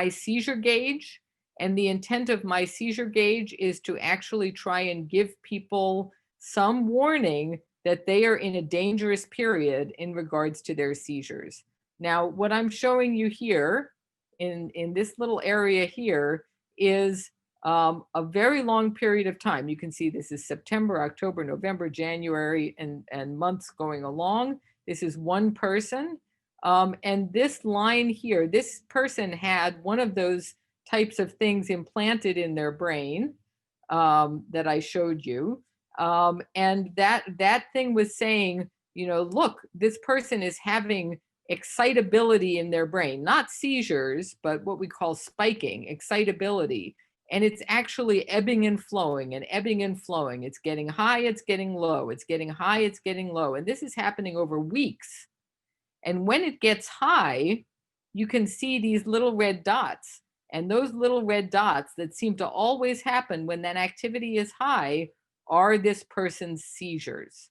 Seizure Gauge. And the intent of My Seizure Gauge is to actually try and give people some warning that they are in a dangerous period in regards to their seizures. Now, what I'm showing you here in this little area here is a very long period of time. You can see this is September, October, November, January, and months going along. This is one person. And this line here, this person had one of those types of things implanted in their brain that I showed you. And that thing was saying, you know, look, this person is having excitability in their brain, not seizures, but what we call spiking, excitability. And it's actually ebbing and flowing and ebbing and flowing. It's getting high, it's getting low, it's getting high, it's getting low. And this is happening over weeks. And when it gets high, you can see these little red dots. And those little red dots that seem to always happen when that activity is high are this person's seizures.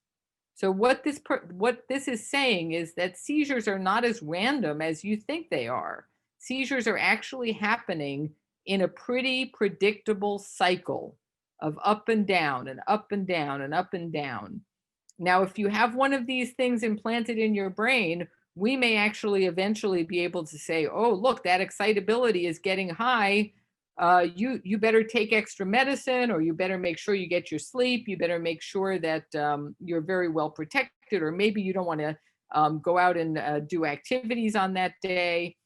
So what this is saying is that seizures are not as random as you think they are. Seizures are actually happening in a pretty predictable cycle of up and down and up and down and up and down. Now, if you have one of these things implanted in your brain, we may actually eventually be able to say, oh, look, that excitability is getting high. You better take extra medicine, or you better make sure you get your sleep. You better make sure that you're very well protected, or maybe you don't want to go out and do activities on that day.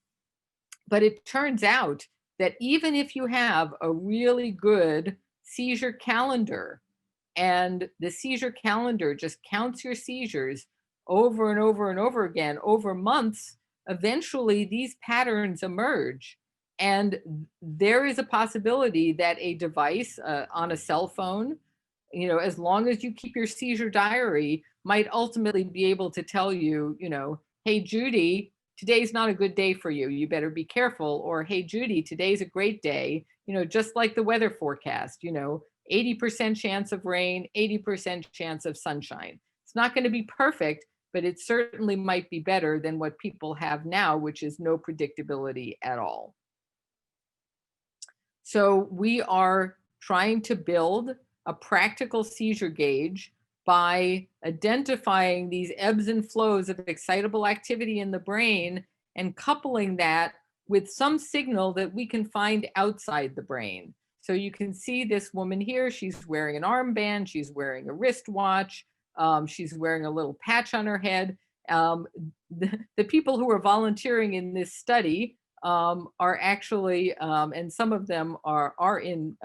But it turns out that even if you have a really good seizure calendar, and the seizure calendar just counts your seizures over and over and over again over months, eventually these patterns emerge. And there is a possibility that a device on a cell phone, you know, as long as you keep your seizure diary, might ultimately be able to tell you, you know, hey, Judy, today's not a good day for you. You better be careful. Or, hey, Judy, today's a great day. You know, just like the weather forecast, you know, 80% chance of rain, 80% chance of sunshine. It's not going to be perfect, but it certainly might be better than what people have now, which is no predictability at all. So we are trying to build a practical seizure gauge by identifying these ebbs and flows of excitable activity in the brain and coupling that with some signal that we can find outside the brain. So you can see this woman here, she's wearing an armband, she's wearing a wristwatch, she's wearing a little patch on her head. The people who are volunteering in this study are actually, and some of them are in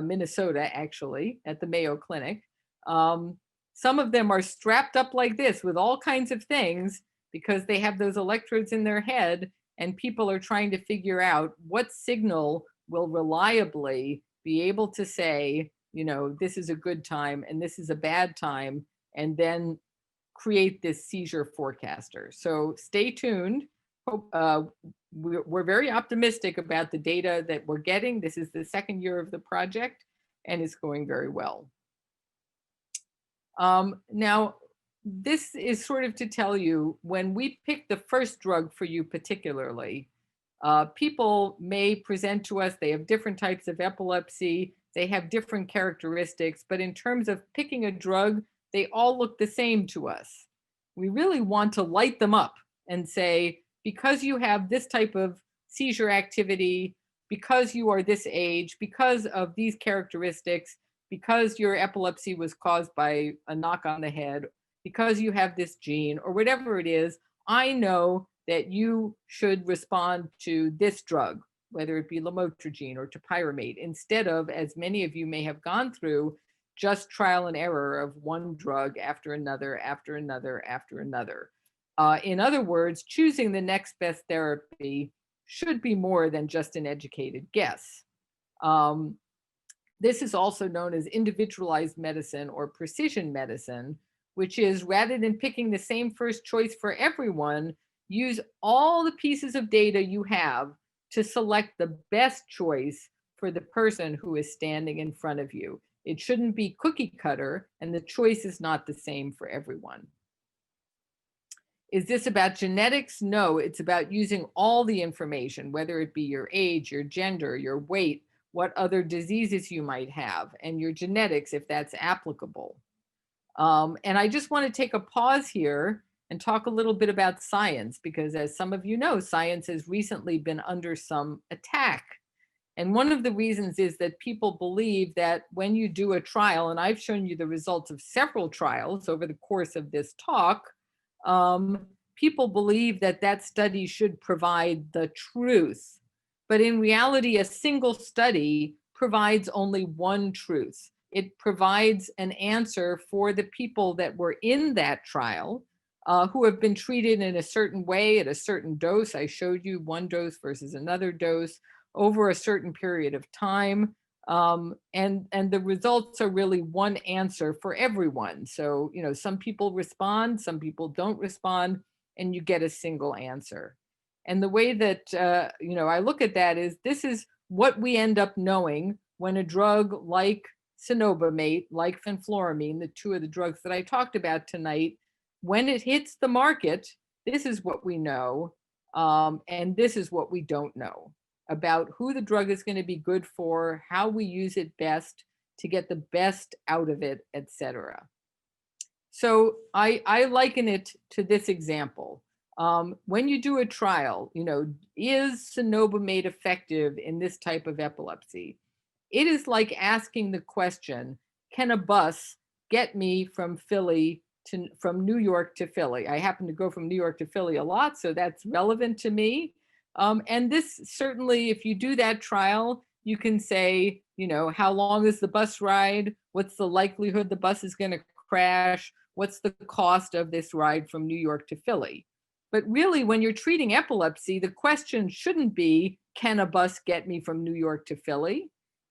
Minnesota, actually, at the Mayo Clinic. Some of them are strapped up like this with all kinds of things because they have those electrodes in their head, and people are trying to figure out what signal will reliably be able to say, you know, this is a good time and this is a bad time, and then create this seizure forecaster. So stay tuned. We're very optimistic about the data that we're getting. This is the second year of the project, and it's going very well. Now, this is sort of to tell you, when we pick the first drug for you particularly, people may present to us, they have different types of epilepsy, they have different characteristics, but in terms of picking a drug, they all look the same to us. We really want to light them up and say, because you have this type of seizure activity, because you are this age, because of these characteristics, because your epilepsy was caused by a knock on the head, because you have this gene or whatever it is, I know that you should respond to this drug, whether it be lamotrigine or topiramate, instead of, as many of you may have gone through, just trial and error of one drug after another, after another, after another. In other words, choosing the next best therapy should be more than just an educated guess. This is also known as individualized medicine or precision medicine, which is, rather than picking the same first choice for everyone, use all the pieces of data you have to select the best choice for the person who is standing in front of you. It shouldn't be cookie cutter, and the choice is not the same for everyone. Is this about genetics? No, it's about using all the information, whether it be your age, your gender, your weight, what other diseases you might have, and your genetics, if that's applicable. And I just want to take a pause here and talk a little bit about science, because as some of you know, science has recently been under some attack. And one of the reasons is that people believe that when you do a trial, and I've shown you the results of several trials over the course of this talk, people believe that that study should provide the truth. But in reality, a single study provides only one truth. It provides an answer for the people that were in that trial, who have been treated in a certain way at a certain dose. I showed you one dose versus another dose over a certain period of time. And the results are really one answer for everyone. So, you know, some people respond, some people don't respond, and you get a single answer. And the way that, I look at that is, this is what we end up knowing when a drug like Cenobamate, like fenfluoramine, the two of the drugs that I talked about tonight, when it hits the market, this is what we know, and this is what we don't know about who the drug is going to be good for, how we use it best to get the best out of it, etc. So I liken it to this example. When you do a trial, is cenobamate effective in this type of epilepsy? It is like asking the question, can a bus get me from New York to Philly? I happen to go from New York to Philly a lot, so that's relevant to me. And this certainly, if you do that trial, you can say, how long is the bus ride? What's the likelihood the bus is going to crash? What's the cost of this ride from New York to Philly? But really, when you're treating epilepsy, the question shouldn't be, can a bus get me from New York to Philly?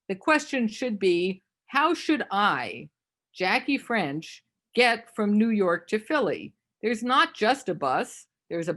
The question should be, how should I, Jackie French, get from New York to Philly? There's not just a bus. There's a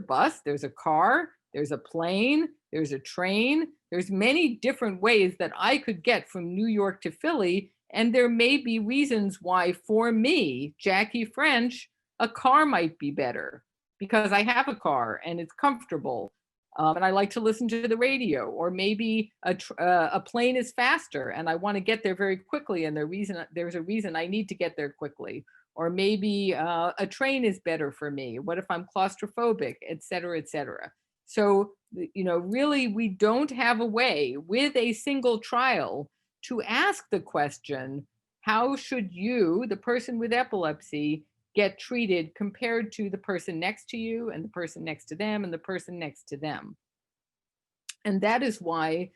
car, there's a plane, there's a train. There's many different ways that I could get from New York to Philly. And there may be reasons why, for me, Jackie French, a car might be better because I have a car and it's comfortable. And I like to listen to the radio, or maybe a plane is faster and I want to get there very quickly, and there's a reason I need to get there quickly. Or maybe a train is better for me. What if I'm claustrophobic, et cetera, et cetera. So, really, we don't have a way with a single trial to ask the question, how should you, the person with epilepsy, get treated compared to the person next to you and the person next to them and the person next to them? And that is why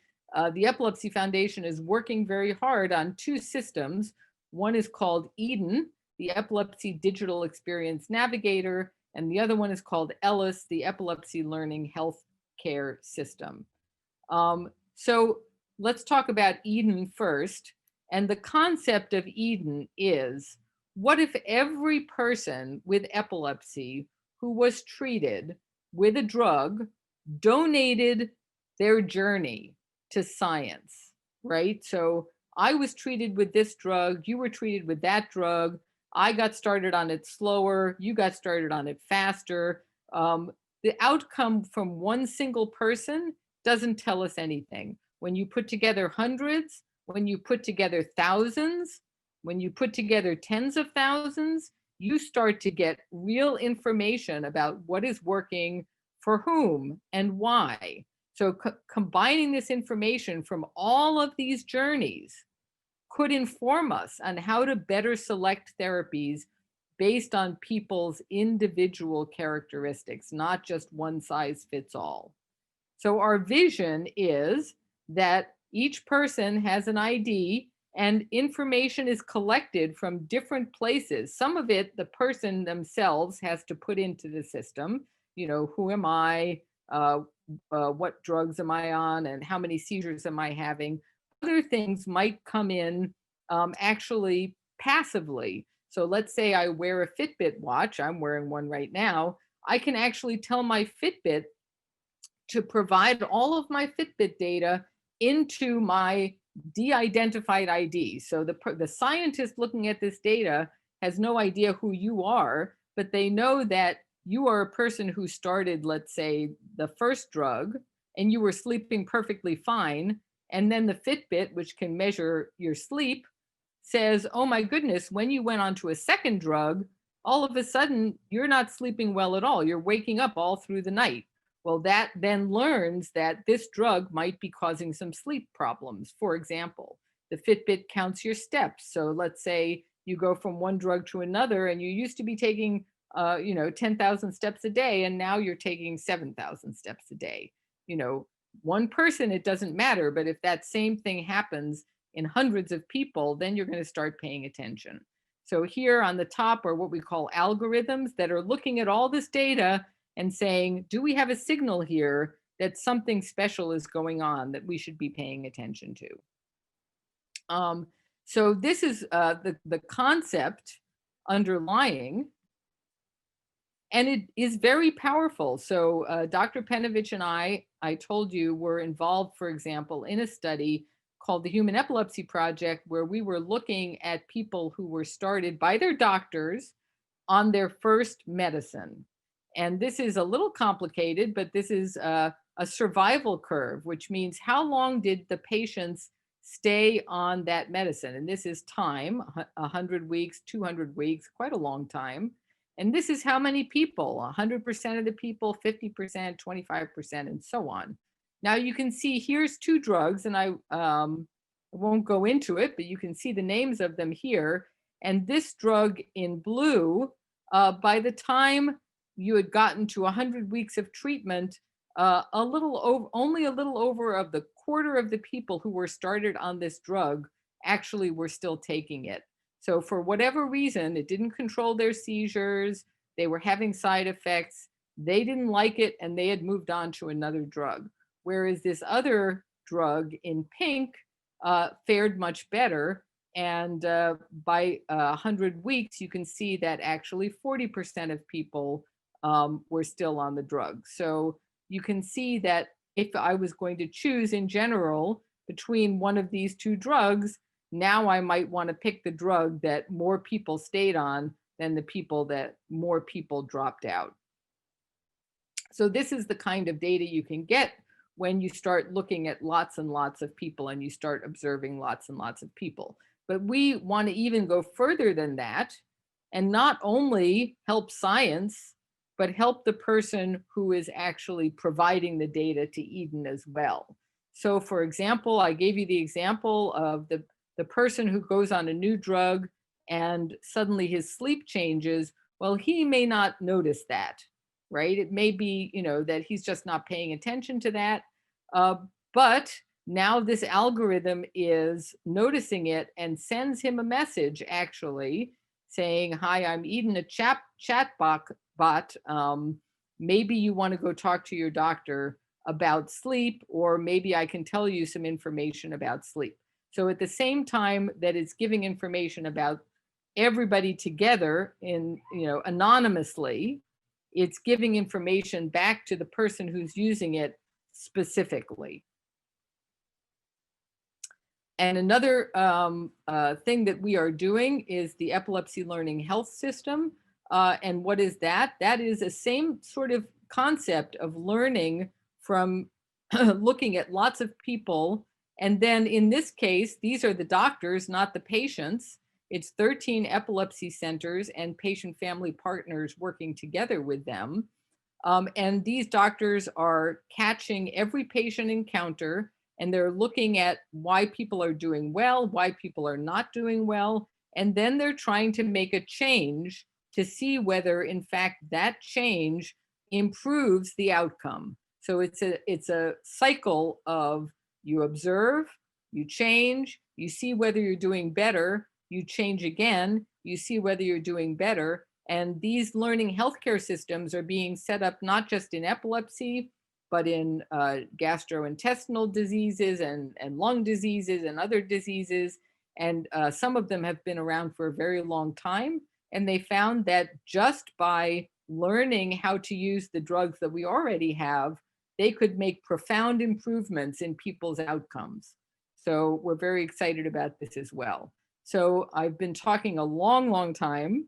the Epilepsy Foundation is working very hard on two systems. One is called EDEN, the Epilepsy Digital Experience Navigator, and the other one is called ELHS, the Epilepsy Learning Health Care System. So let's talk about EDEN first. And the concept of EDEN is, what if every person with epilepsy who was treated with a drug donated their journey to science, right? So I was treated with this drug, you were treated with that drug, I got started on it slower, you got started on it faster. The outcome from one single person doesn't tell us anything. When you put together hundreds, when you put together thousands, when you put together tens of thousands, you start to get real information about what is working for whom and why. So combining this information from all of these journeys could inform us on how to better select therapies based on people's individual characteristics, not just one size fits all. So our vision is that each person has an ID and information is collected from different places. Some of it, the person themselves has to put into the system. Who am I? What drugs am I on? And how many seizures am I having? Other things might come in actually passively. So let's say I wear a Fitbit watch. I'm wearing one right now. I can actually tell my Fitbit to provide all of my Fitbit data into my de-identified ID. So the scientist looking at this data has no idea who you are, but they know that you are a person who started, let's say, the first drug, and you were sleeping perfectly fine. And then the Fitbit, which can measure your sleep, says, oh my goodness, when you went on to a second drug, all of a sudden you're not sleeping well at all. You're waking up all through the night. Well, that then learns that this drug might be causing some sleep problems. For example, the Fitbit counts your steps. So let's say you go from one drug to another and you used to be taking 10,000 steps a day, and now you're taking 7,000 steps a day. One person, it doesn't matter, but if that same thing happens in hundreds of people, then you're going to start paying attention. So here on the top are what we call algorithms that are looking at all this data and saying, do we have a signal here that something special is going on that we should be paying attention to? So this is the concept underlying, and it is very powerful. So Dr. Penovich and I told you, were involved, for example, in a study called the Human Epilepsy Project, where we were looking at people who were started by their doctors on their first medicine. And this is a little complicated, but this is a survival curve, which means how long did the patients stay on that medicine? And this is time, 100 weeks, 200 weeks, quite a long time. And this is how many people, 100% of the people, 50%, 25%, and so on. Now you can see here's two drugs, and I won't go into it, but you can see the names of them here. And this drug in blue, by the time you had gotten to 100 weeks of treatment, only a little over of the quarter of the people who were started on this drug actually were still taking it. So for whatever reason, it didn't control their seizures, they were having side effects, they didn't like it, and they had moved on to another drug. Whereas this other drug in pink fared much better. And by 100 weeks, you can see that actually 40% of people were still on the drug. So you can see that if I was going to choose in general between one of these two drugs, now I might want to pick the drug that more people stayed on than the people that more people dropped out. So this is the kind of data you can get when you start looking at lots and lots of people and you start observing lots and lots of people. But we want to even go further than that and not only help science, but help the person who is actually providing the data to Eden as well. So for example, I gave you the example of the person who goes on a new drug and suddenly his sleep changes. Well, he may not notice that, right? It may be, that he's just not paying attention to that. But now this algorithm is noticing it and sends him a message actually saying, hi, I'm Eden, a chat bot. Maybe you want to go talk to your doctor about sleep, or maybe I can tell you some information about sleep. So at the same time that it's giving information about everybody together anonymously, it's giving information back to the person who's using it specifically. And another thing that we are doing is the Epilepsy Learning Health System. And what is that? That is the same sort of concept of learning from looking at lots of people. And then in this case, these are the doctors, not the patients. It's 13 epilepsy centers and patient family partners working together with them. And these doctors are catching every patient encounter, and they're looking at why people are doing well, why people are not doing well. And then they're trying to make a change to see whether, in fact, that change improves the outcome. So it's a cycle of you observe, you change, you see whether you're doing better, you change again, you see whether you're doing better. And these learning healthcare systems are being set up not just in epilepsy, but in gastrointestinal diseases and lung diseases and other diseases. And some of them have been around for a very long time. And they found that just by learning how to use the drugs that we already have, they could make profound improvements in people's outcomes. So we're very excited about this as well. So I've been talking a long, long time.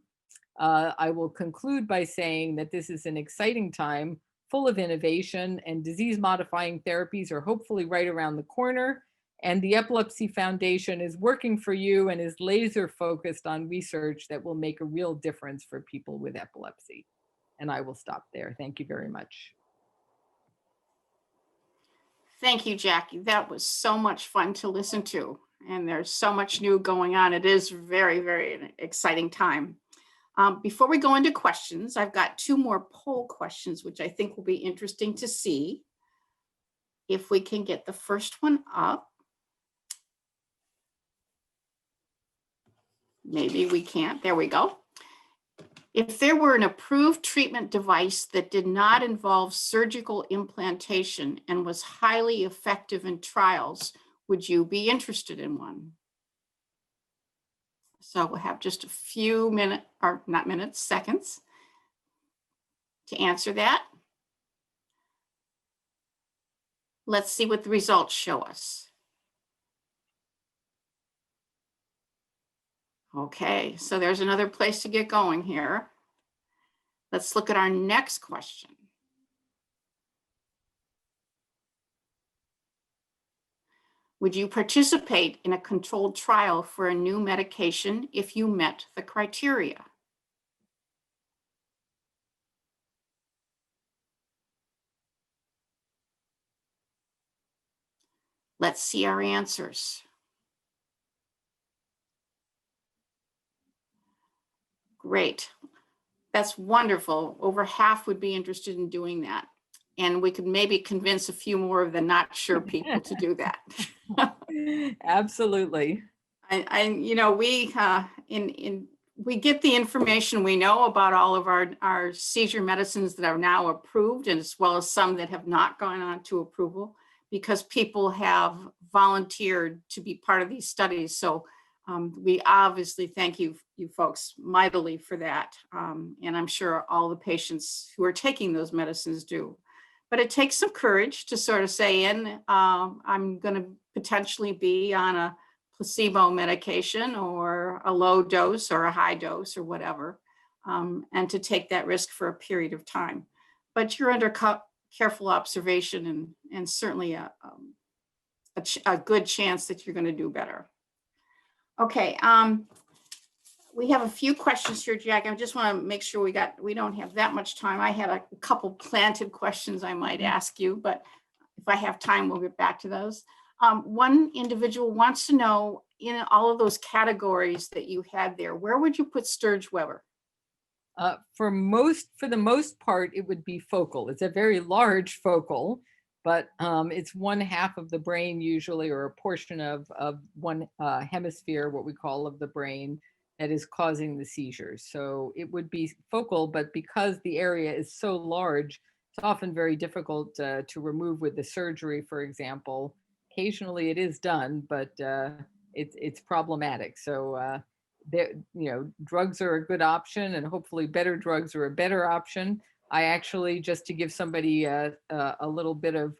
I will conclude by saying that this is an exciting time full of innovation, and disease-modifying therapies are hopefully right around the corner. And the Epilepsy Foundation is working for you and is laser focused on research that will make a real difference for people with epilepsy. And I will stop there. Thank you very much. Thank you, Jackie. That was so much fun to listen to. And there's so much new going on. It is very, very exciting time. Before we go into questions, I've got 2 more poll questions, which I think will be interesting to see. If we can get the first one up. Maybe we can't. There we go. If there were an approved treatment device that did not involve surgical implantation and was highly effective in trials, would you be interested in one? So we'll have just a few minutes, or not minutes, seconds to answer that. Let's see what the results show us. Okay, so there's another place to get going here. Let's look at our next question. Would you participate in a controlled trial for a new medication if you met the criteria? Let's see our answers. Great. That's wonderful. Over half would be interested in doing that. And we could maybe convince a few more of the not sure people to do that. Absolutely. You know, we get the information we know about all of our seizure medicines that are now approved, and as well as some that have not gone on to approval, because people have volunteered to be part of these studies. So we obviously thank you folks mightily for that. And I'm sure all the patients who are taking those medicines do. But it takes some courage to sort of say, I'm going to potentially be on a placebo medication or a low dose or a high dose or whatever, and to take that risk for a period of time. But you're under careful observation and certainly a good chance that you're going to do better. Okay, we have a few questions here, Jack. I just want to make sure we don't have that much time. I had a couple planted questions I might ask you, but if I have time, we'll get back to those. One individual wants to know, in all of those categories that you had there, where would you put Sturge-Weber? For the most part, it would be focal. It's a very large focal, but it's 1/2 of the brain usually, or a portion of one hemisphere, what we call, of the brain, that is causing the seizures. So it would be focal, but because the area is so large, it's often very difficult to remove with the surgery, for example. Occasionally it is done, but it's problematic. So drugs are a good option, and hopefully better drugs are a better option. I actually, just to give somebody a little bit of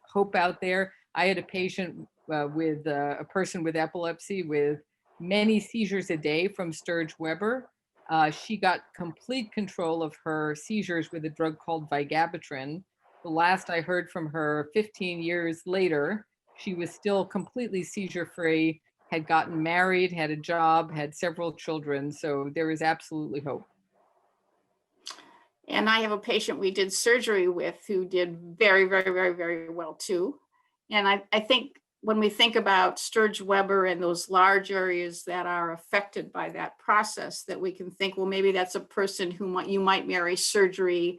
hope out there, I had a patient with a person with epilepsy with many seizures a day from Sturge-Weber. She got complete control of her seizures with a drug called vigabatrin. The last I heard from her 15 years later, she was still completely seizure-free, had gotten married, had a job, had several children. So there is absolutely hope. And I have a patient we did surgery with who did very, very, very, very well too. And I think when we think about Sturge-Weber and those large areas that are affected by that process, that we can think, well, maybe that's a person who you might marry surgery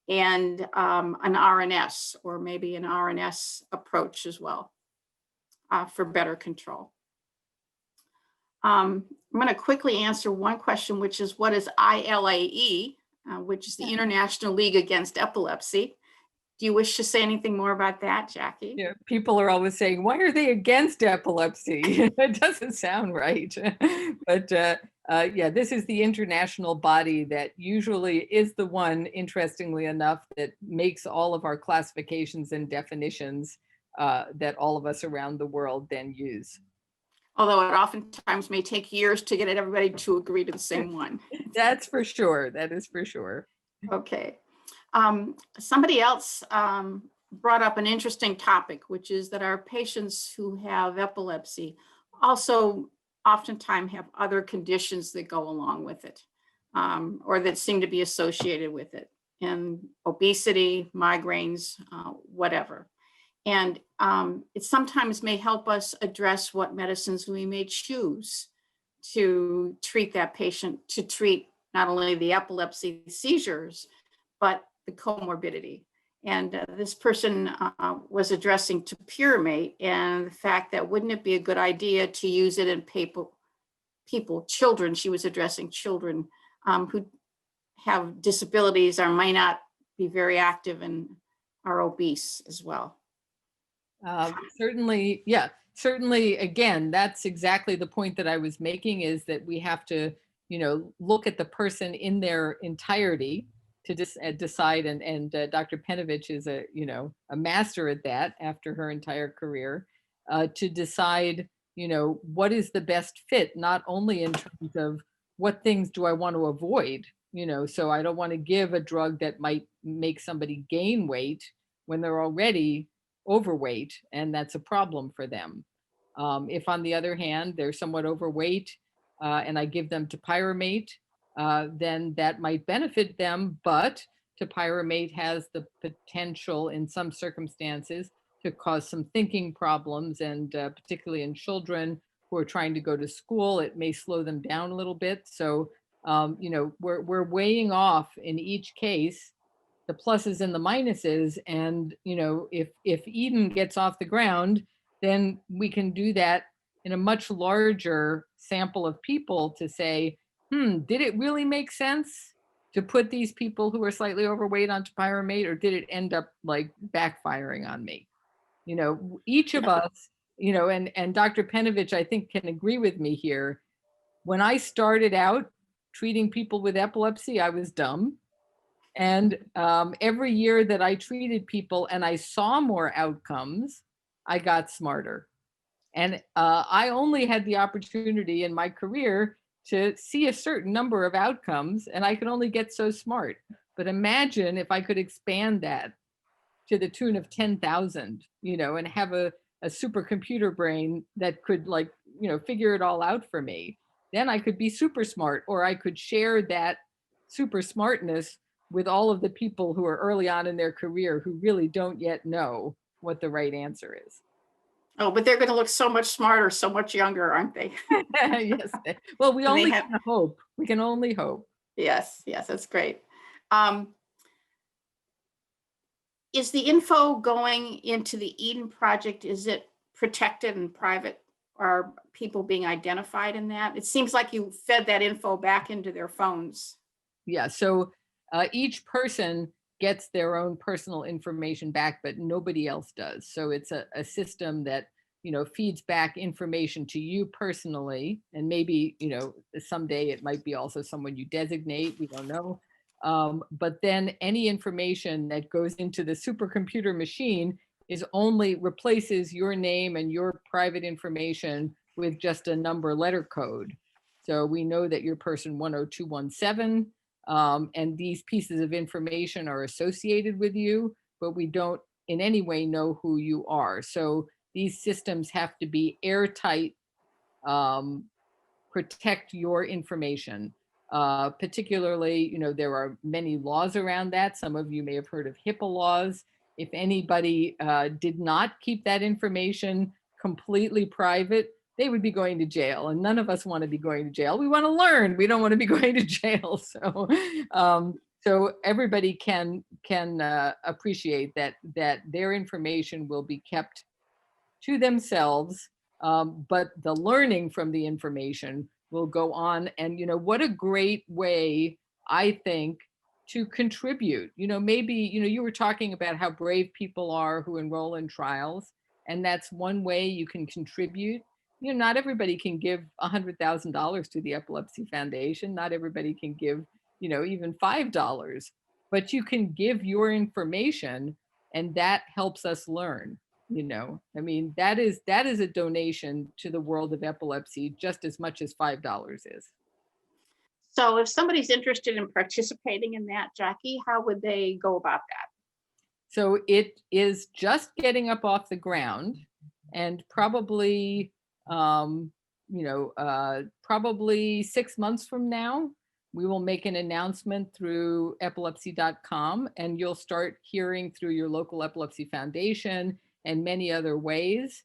and an RNS, or maybe an RNS approach as well for better control. I'm going to quickly answer one question, which is, what is ILAE, which is the International League Against Epilepsy? Do you wish to say anything more about that, Jackie? Yeah, people are always saying, why are they against epilepsy? It doesn't sound right. But yeah, this is the international body that usually is the one, interestingly enough, that makes all of our classifications and definitions that all of us around the world then use. Although it oftentimes may take years to get everybody to agree to the same one. That's for sure. That is for sure. Okay. Somebody else brought up an interesting topic, which is that our patients who have epilepsy also oftentimes have other conditions that go along with it, or that seem to be associated with it, and obesity, migraines, whatever. And it sometimes may help us address what medicines we may choose to treat that patient, to treat not only the epilepsy seizures, but the comorbidity. And this person was addressing topiramate and the fact that wouldn't it be a good idea to use it in children. She was addressing children who have disabilities or may not be very active and are obese as well. Certainly, yeah, certainly, again, that's exactly the point that I was making, is that we have to, look at the person in their entirety to decide, and Dr. Penovich is a master at that after her entire career, to decide, what is the best fit, not only in terms of what things do I want to avoid, so I don't want to give a drug that might make somebody gain weight when they're already overweight, and that's a problem for them. If, on the other hand, they're somewhat overweight and I give them topiramate, then that might benefit them, but topiramate has the potential in some circumstances to cause some thinking problems, and particularly in children who are trying to go to school, it may slow them down a little bit. So, we're weighing off in each case the pluses and the minuses, and if Eden gets off the ground, then we can do that in a much larger sample of people to say, did it really make sense to put these people who are slightly overweight on topiramate, or did it end up like backfiring on me? Each of us, and Dr. Penovich, I think, can agree with me here. When I started out treating people with epilepsy, I was dumb. And every year that I treated people and I saw more outcomes, I got smarter. And I only had the opportunity in my career to see a certain number of outcomes, and I could only get so smart. But imagine if I could expand that to the tune of 10,000, and have a supercomputer brain that could, figure it all out for me. Then I could be super smart, or I could share that super smartness with all of the people who are early on in their career who really don't yet know what the right answer is. Oh, but they're going to look so much smarter, so much younger, aren't they? Yes. Well, we only can hope. We can only hope. Yes, that's great. Is the info going into the Eden Project, is it protected and private? Are people being identified in that? It seems like you fed that info back into their phones. Yeah, so each person gets their own personal information back, but nobody else does. So it's a system that, feeds back information to you personally. And maybe, someday it might be also someone you designate, we don't know. But then any information that goes into the supercomputer machine is only replaces your name and your private information with just a number letter code. So we know that you're person 10217. And these pieces of information are associated with you, but we don't in any way know who you are. So these systems have to be airtight, protect your information. Particularly, there are many laws around that. Some of you may have heard of HIPAA laws. If anybody did not keep that information completely private, they would be going to jail, and none of us want to be going to jail. We want to learn. We don't want to be going to jail. So everybody can appreciate that their information will be kept to themselves, but the learning from the information will go on. And what a great way, I think, to contribute. Maybe you were talking about how brave people are who enroll in trials, and that's one way you can contribute. Not everybody can give $100,000 to the Epilepsy Foundation. Not everybody can give even $5, but you can give your information, and that helps us learn. I mean, that is a donation to the world of epilepsy just as much as $5 is. So if somebody's interested in participating in that, Jackie, how would they go about that? So it is just getting up off the ground, and probably probably 6 months from now, we will make an announcement through epilepsy.com, and you'll start hearing through your local epilepsy foundation and many other ways.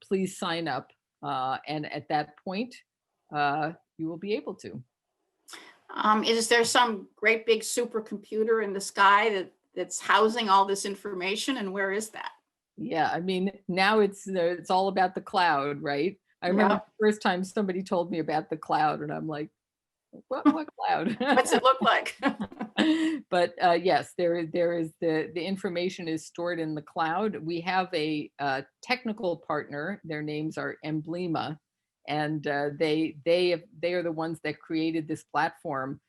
Please sign up. And at that point, you will be able to. Is there some great big supercomputer in the sky that's housing all this information, and where is that? Yeah, I mean, now it's all about the cloud, right? I remember the first time somebody told me about the cloud, and I'm like, what cloud? What's it look like? But yes, there is the information is stored in the cloud. We have a technical partner. Their names are Emblema, and they are the ones that created this platform.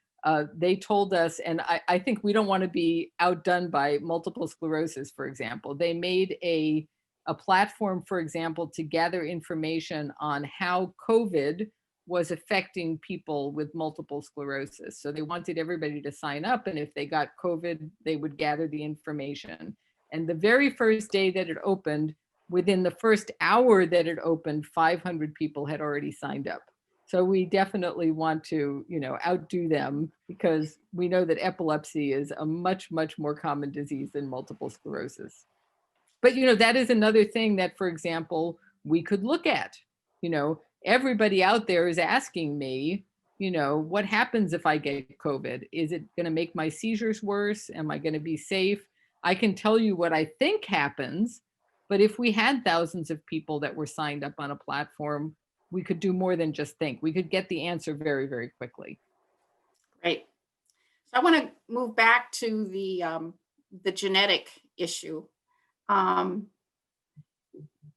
They told us, and I think we don't want to be outdone by multiple sclerosis, for example. They made a platform, for example, to gather information on how COVID was affecting people with multiple sclerosis. So they wanted everybody to sign up, and if they got COVID, they would gather the information. And the very first day that it opened, within the first hour that it opened, 500 people had already signed up. So we definitely want to, outdo them, because we know that epilepsy is a much, much more common disease than multiple sclerosis. But, that is another thing that, for example, we could look at. Everybody out there is asking me, what happens if I get COVID? Is it going to make my seizures worse? Am I going to be safe? I can tell you what I think happens, but if we had thousands of people that were signed up on a platform, we could do more than just think. We could get the answer very, very quickly. Great. So I want to move back to the genetic issue.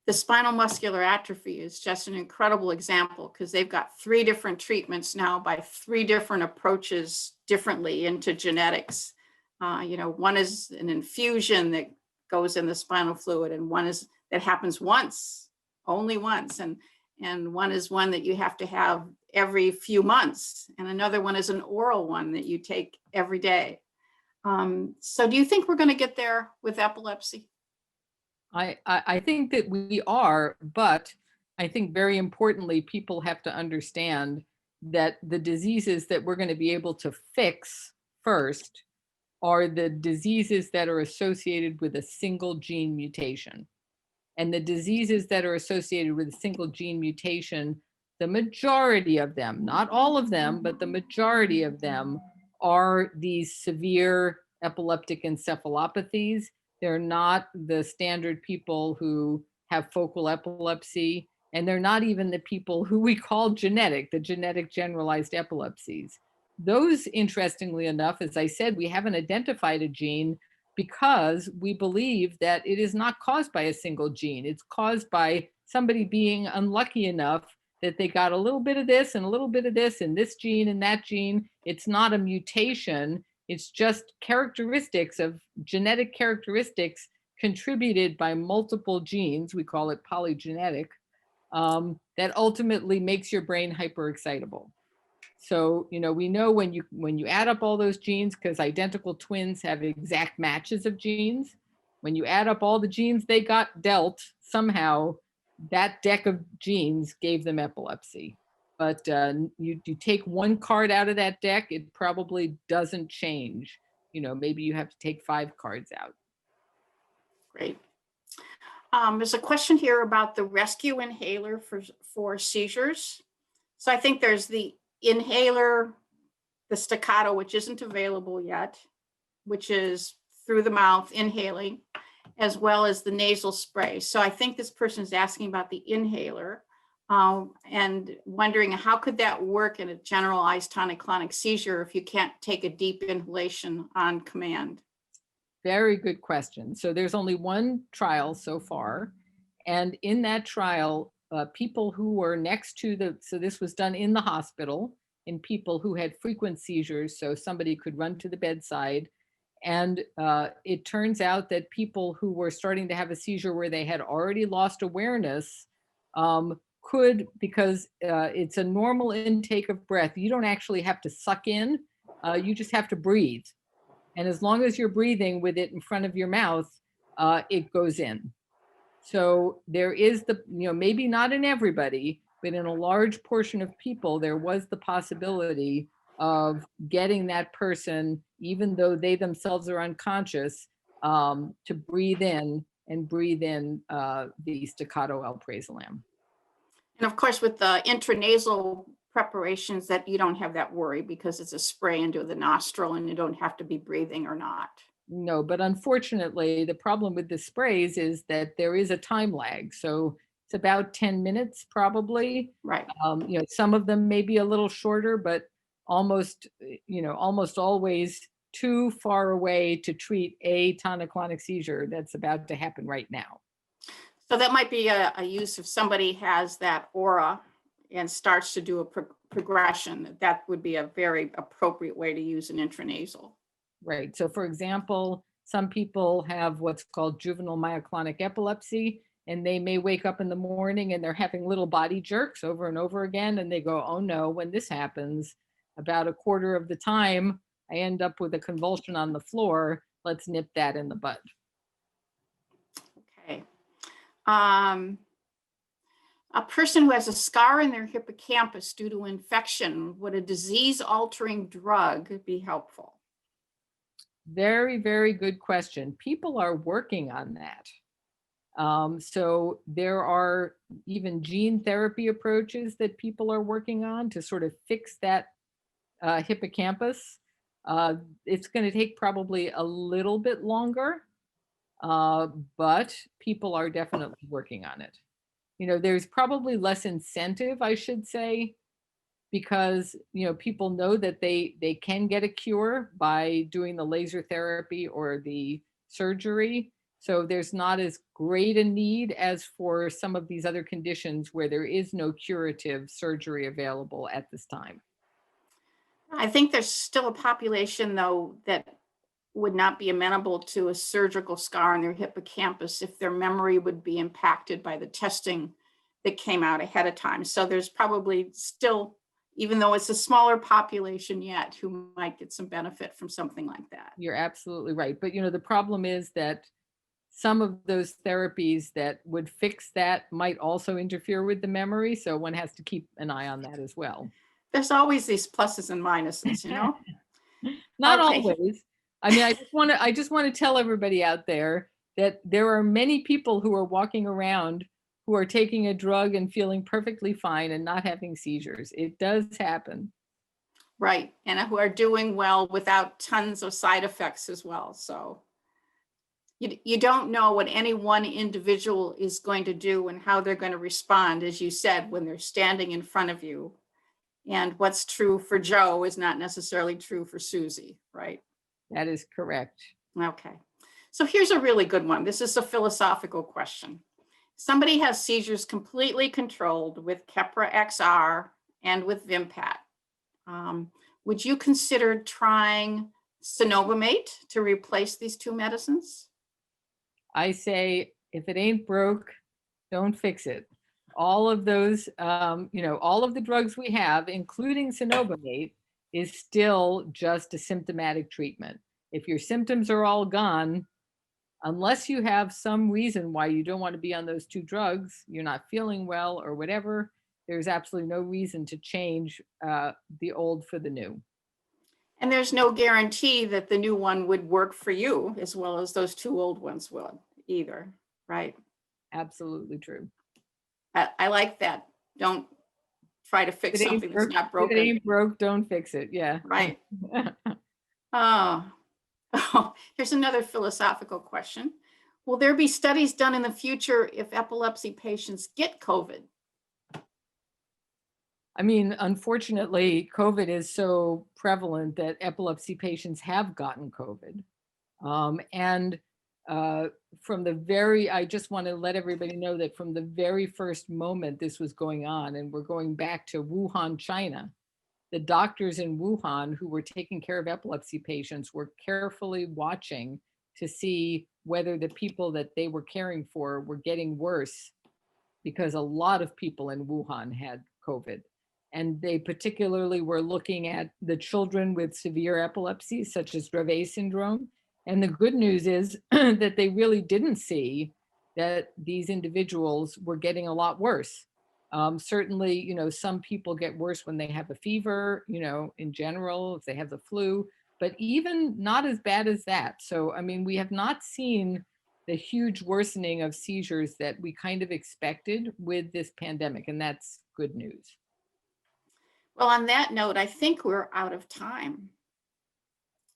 The spinal muscular atrophy is just an incredible example, because they've got 3 different treatments now by 3 different approaches differently into genetics. One is an infusion that goes in the spinal fluid, and one is that happens once, only once, and one is one that you have to have every few months, and another one is an oral one that you take every day. So do you think we're going to get there with epilepsy? I think that we are, but I think very importantly, people have to understand that the diseases that we're going to be able to fix first are the diseases that are associated with a single gene mutation. And the diseases that are associated with a single gene mutation, the majority of them, not all of them, but the majority of them are these severe epileptic encephalopathies. They're not the standard people who have focal epilepsy, and they're not even the people who we call the genetic generalized epilepsies. Those, interestingly enough, as I said, we haven't identified a gene because we believe that it is not caused by a single gene. It's caused by somebody being unlucky enough that they got a little bit of this and a little bit of this and this gene and that gene. It's not a mutation. It's just genetic characteristics contributed by multiple genes, we call it polygenetic, that ultimately makes your brain hyperexcitable. So, we know when you add up all those genes, because identical twins have exact matches of genes, when you add up all the genes they got dealt, somehow that deck of genes gave them epilepsy. But you take one card out of that deck, it probably doesn't change. Maybe you have to take 5 cards out. Great. There's a question here about the rescue inhaler for seizures. So I think there's the inhaler, the staccato, which isn't available yet, which is through the mouth inhaling, as well as the nasal spray. So I think this person is asking about the inhaler and wondering how could that work in a generalized tonic-clonic seizure if you can't take a deep inhalation on command? Very good question. So there's only one trial so far. And in that trial, people who were next to so this was done in the hospital in people who had frequent seizures. So somebody could run to the bedside. And it turns out that people who were starting to have a seizure where they had already lost awareness could, because it's a normal intake of breath. You don't actually have to suck in, you just have to breathe. And as long as you're breathing with it in front of your mouth, it goes in. So there is maybe not in everybody, but in a large portion of people, there was the possibility of getting that person, even though they themselves are unconscious, to breathe in the staccato alprazolam. And of course, with the intranasal preparations, that you don't have that worry because it's a spray into the nostril and you don't have to be breathing or not. No, but unfortunately, the problem with the sprays is that there is a time lag. So it's about 10 minutes probably. Right. Some of them may be a little shorter, but almost always too far away to treat a tonic-clonic seizure that's about to happen right now. So that might be a use if somebody has that aura and starts to do a progression. That would be a very appropriate way to use an intranasal. Right. So for example, some people have what's called juvenile myoclonic epilepsy, and they may wake up in the morning and they're having little body jerks over and over again. And they go, oh no, when this happens, about a quarter of the time, I end up with a convulsion on the floor. Let's nip that in the bud. Okay. A person who has a scar in their hippocampus due to infection, would a disease-altering drug be helpful? Very, very good question. People are working on that. So there are even gene therapy approaches that people are working on to sort of fix that hippocampus. It's going to take probably a little bit longer, but people are definitely working on it. There's probably less incentive, I should say, because people know that they can get a cure by doing the laser therapy or the surgery. So there's not as great a need as for some of these other conditions where there is no curative surgery available at this time. I think there's still a population, though, that would not be amenable to a surgical scar in their hippocampus if their memory would be impacted by the testing that came out ahead of time. So there's probably still, even though it's a smaller population yet, who might get some benefit from something like that. You're absolutely right. But the problem is that some of those therapies that would fix that might also interfere with the memory. So one has to keep an eye on that as well. There's always these pluses and minuses, Not Okay. always. I mean, I just want to tell everybody out there that there are many people who are walking around who are taking a drug and feeling perfectly fine and not having seizures. It does happen. Right. And who are doing well without tons of side effects as well. So you don't know what any one individual is going to do and how they're going to respond, as you said, when they're standing in front of you. And what's true for Joe is not necessarily true for Susie, right? That is correct. Okay. So here's a really good one. This is a philosophical question. Somebody has seizures completely controlled with Keppra XR and with Vimpat. Would you consider trying Cenobamate to replace these two medicines? I say, if it ain't broke, don't fix it. All of those, all of the drugs we have, including Cenobamate, is still just a symptomatic treatment. If your symptoms are all gone, unless you have some reason why you don't want to be on those two drugs, you're not feeling well or whatever, there's absolutely no reason to change the old for the new. And there's no guarantee that the new one would work for you as well as those two old ones would either, right? Absolutely true. I like that. Don't try to fix something that's not If it broken. ain't broke, don't fix it. Yeah. Right. Oh, oh, here's another philosophical question. Will there be studies done in the future if epilepsy patients get COVID? I mean, unfortunately, COVID is so prevalent that epilepsy patients have gotten COVID. And from the I just want to let everybody know that from the very first moment this was going on, and we're going back to Wuhan, China, the doctors in Wuhan who were taking care of epilepsy patients were carefully watching to see whether the people that they were caring for were getting worse, because a lot of people in Wuhan had COVID. And they particularly were looking at the children with severe epilepsy, such as Dravet syndrome. And the good news is that they really didn't see that these individuals were getting a lot worse. Certainly, some people get worse when they have a fever, in general, if they have the flu, but even not as bad as that. So, I mean, we have not seen the huge worsening of seizures that we kind of expected with this pandemic, and that's good news. Well, on that note, I think we're out of time.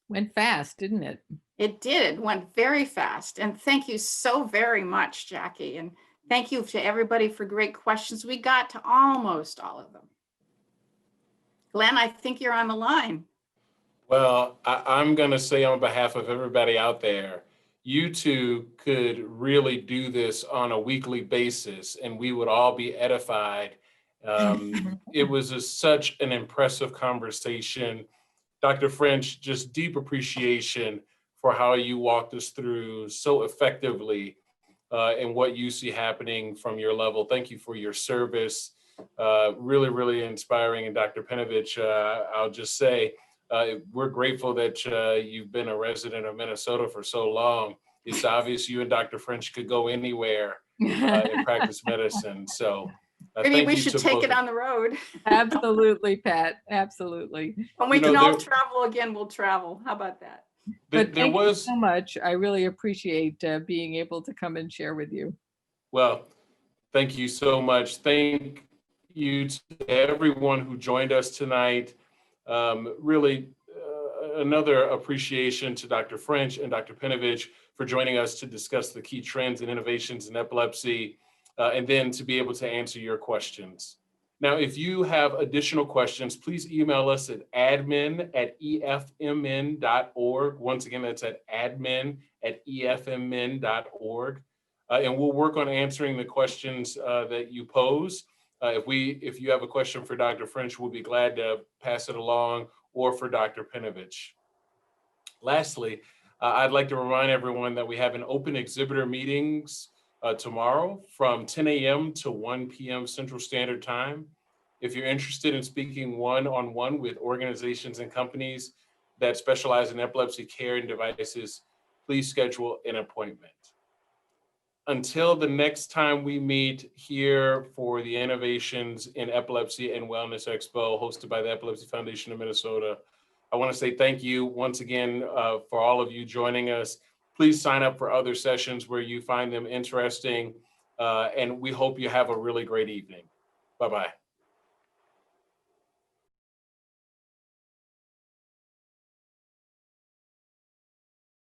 Went fast, didn't it? It did. It went very fast. And thank you so very much, Jackie. And thank you to everybody for great questions. We got to almost all of them. Glenn, I think you're on the line. Well, I'm going to say on behalf of everybody out there, you two could really do this on a weekly basis and we would all be edified. It was such an impressive conversation. Dr. French, just deep appreciation for how you walked us through so effectively and what you see happening from your level. Thank you for your service. Really, really inspiring. And Dr. Penovich, I'll just say, we're grateful that you've been a resident of Minnesota for so long. It's obvious you and Dr. French could go anywhere and practice medicine. So maybe we should take it on the road. Absolutely, Pat. Absolutely. When we can all travel again, we'll travel. How about that? But thank you so much. I really appreciate being able to come and share with you. Well, thank you so much. Thank you to everyone who joined us tonight. Really, another appreciation to Dr. French and Dr. Penovich for joining us to discuss the key trends and innovations in epilepsy, and then to be able to answer your questions. Now, if you have additional questions, please email us at admin@efmn.org. Once again, that's at admin@efmn.org. And we'll work on answering the questions that you pose. If you have a question for Dr. French, we'll be glad to pass it along, or for Dr. Penovich. Lastly, I'd like to remind everyone that we have an open exhibitor meetings tomorrow from 10 a.m. to 1 p.m. Central Standard Time. If you're interested in speaking one-on-one with organizations and companies that specialize in epilepsy care and devices, please schedule an appointment. Until the next time we meet here for the Innovations in Epilepsy and Wellness Expo hosted by the Epilepsy Foundation of Minnesota, I want to say thank you once again for all of you joining us. Please sign up for other sessions where you find them interesting, and we hope you have a really great evening. Bye-bye.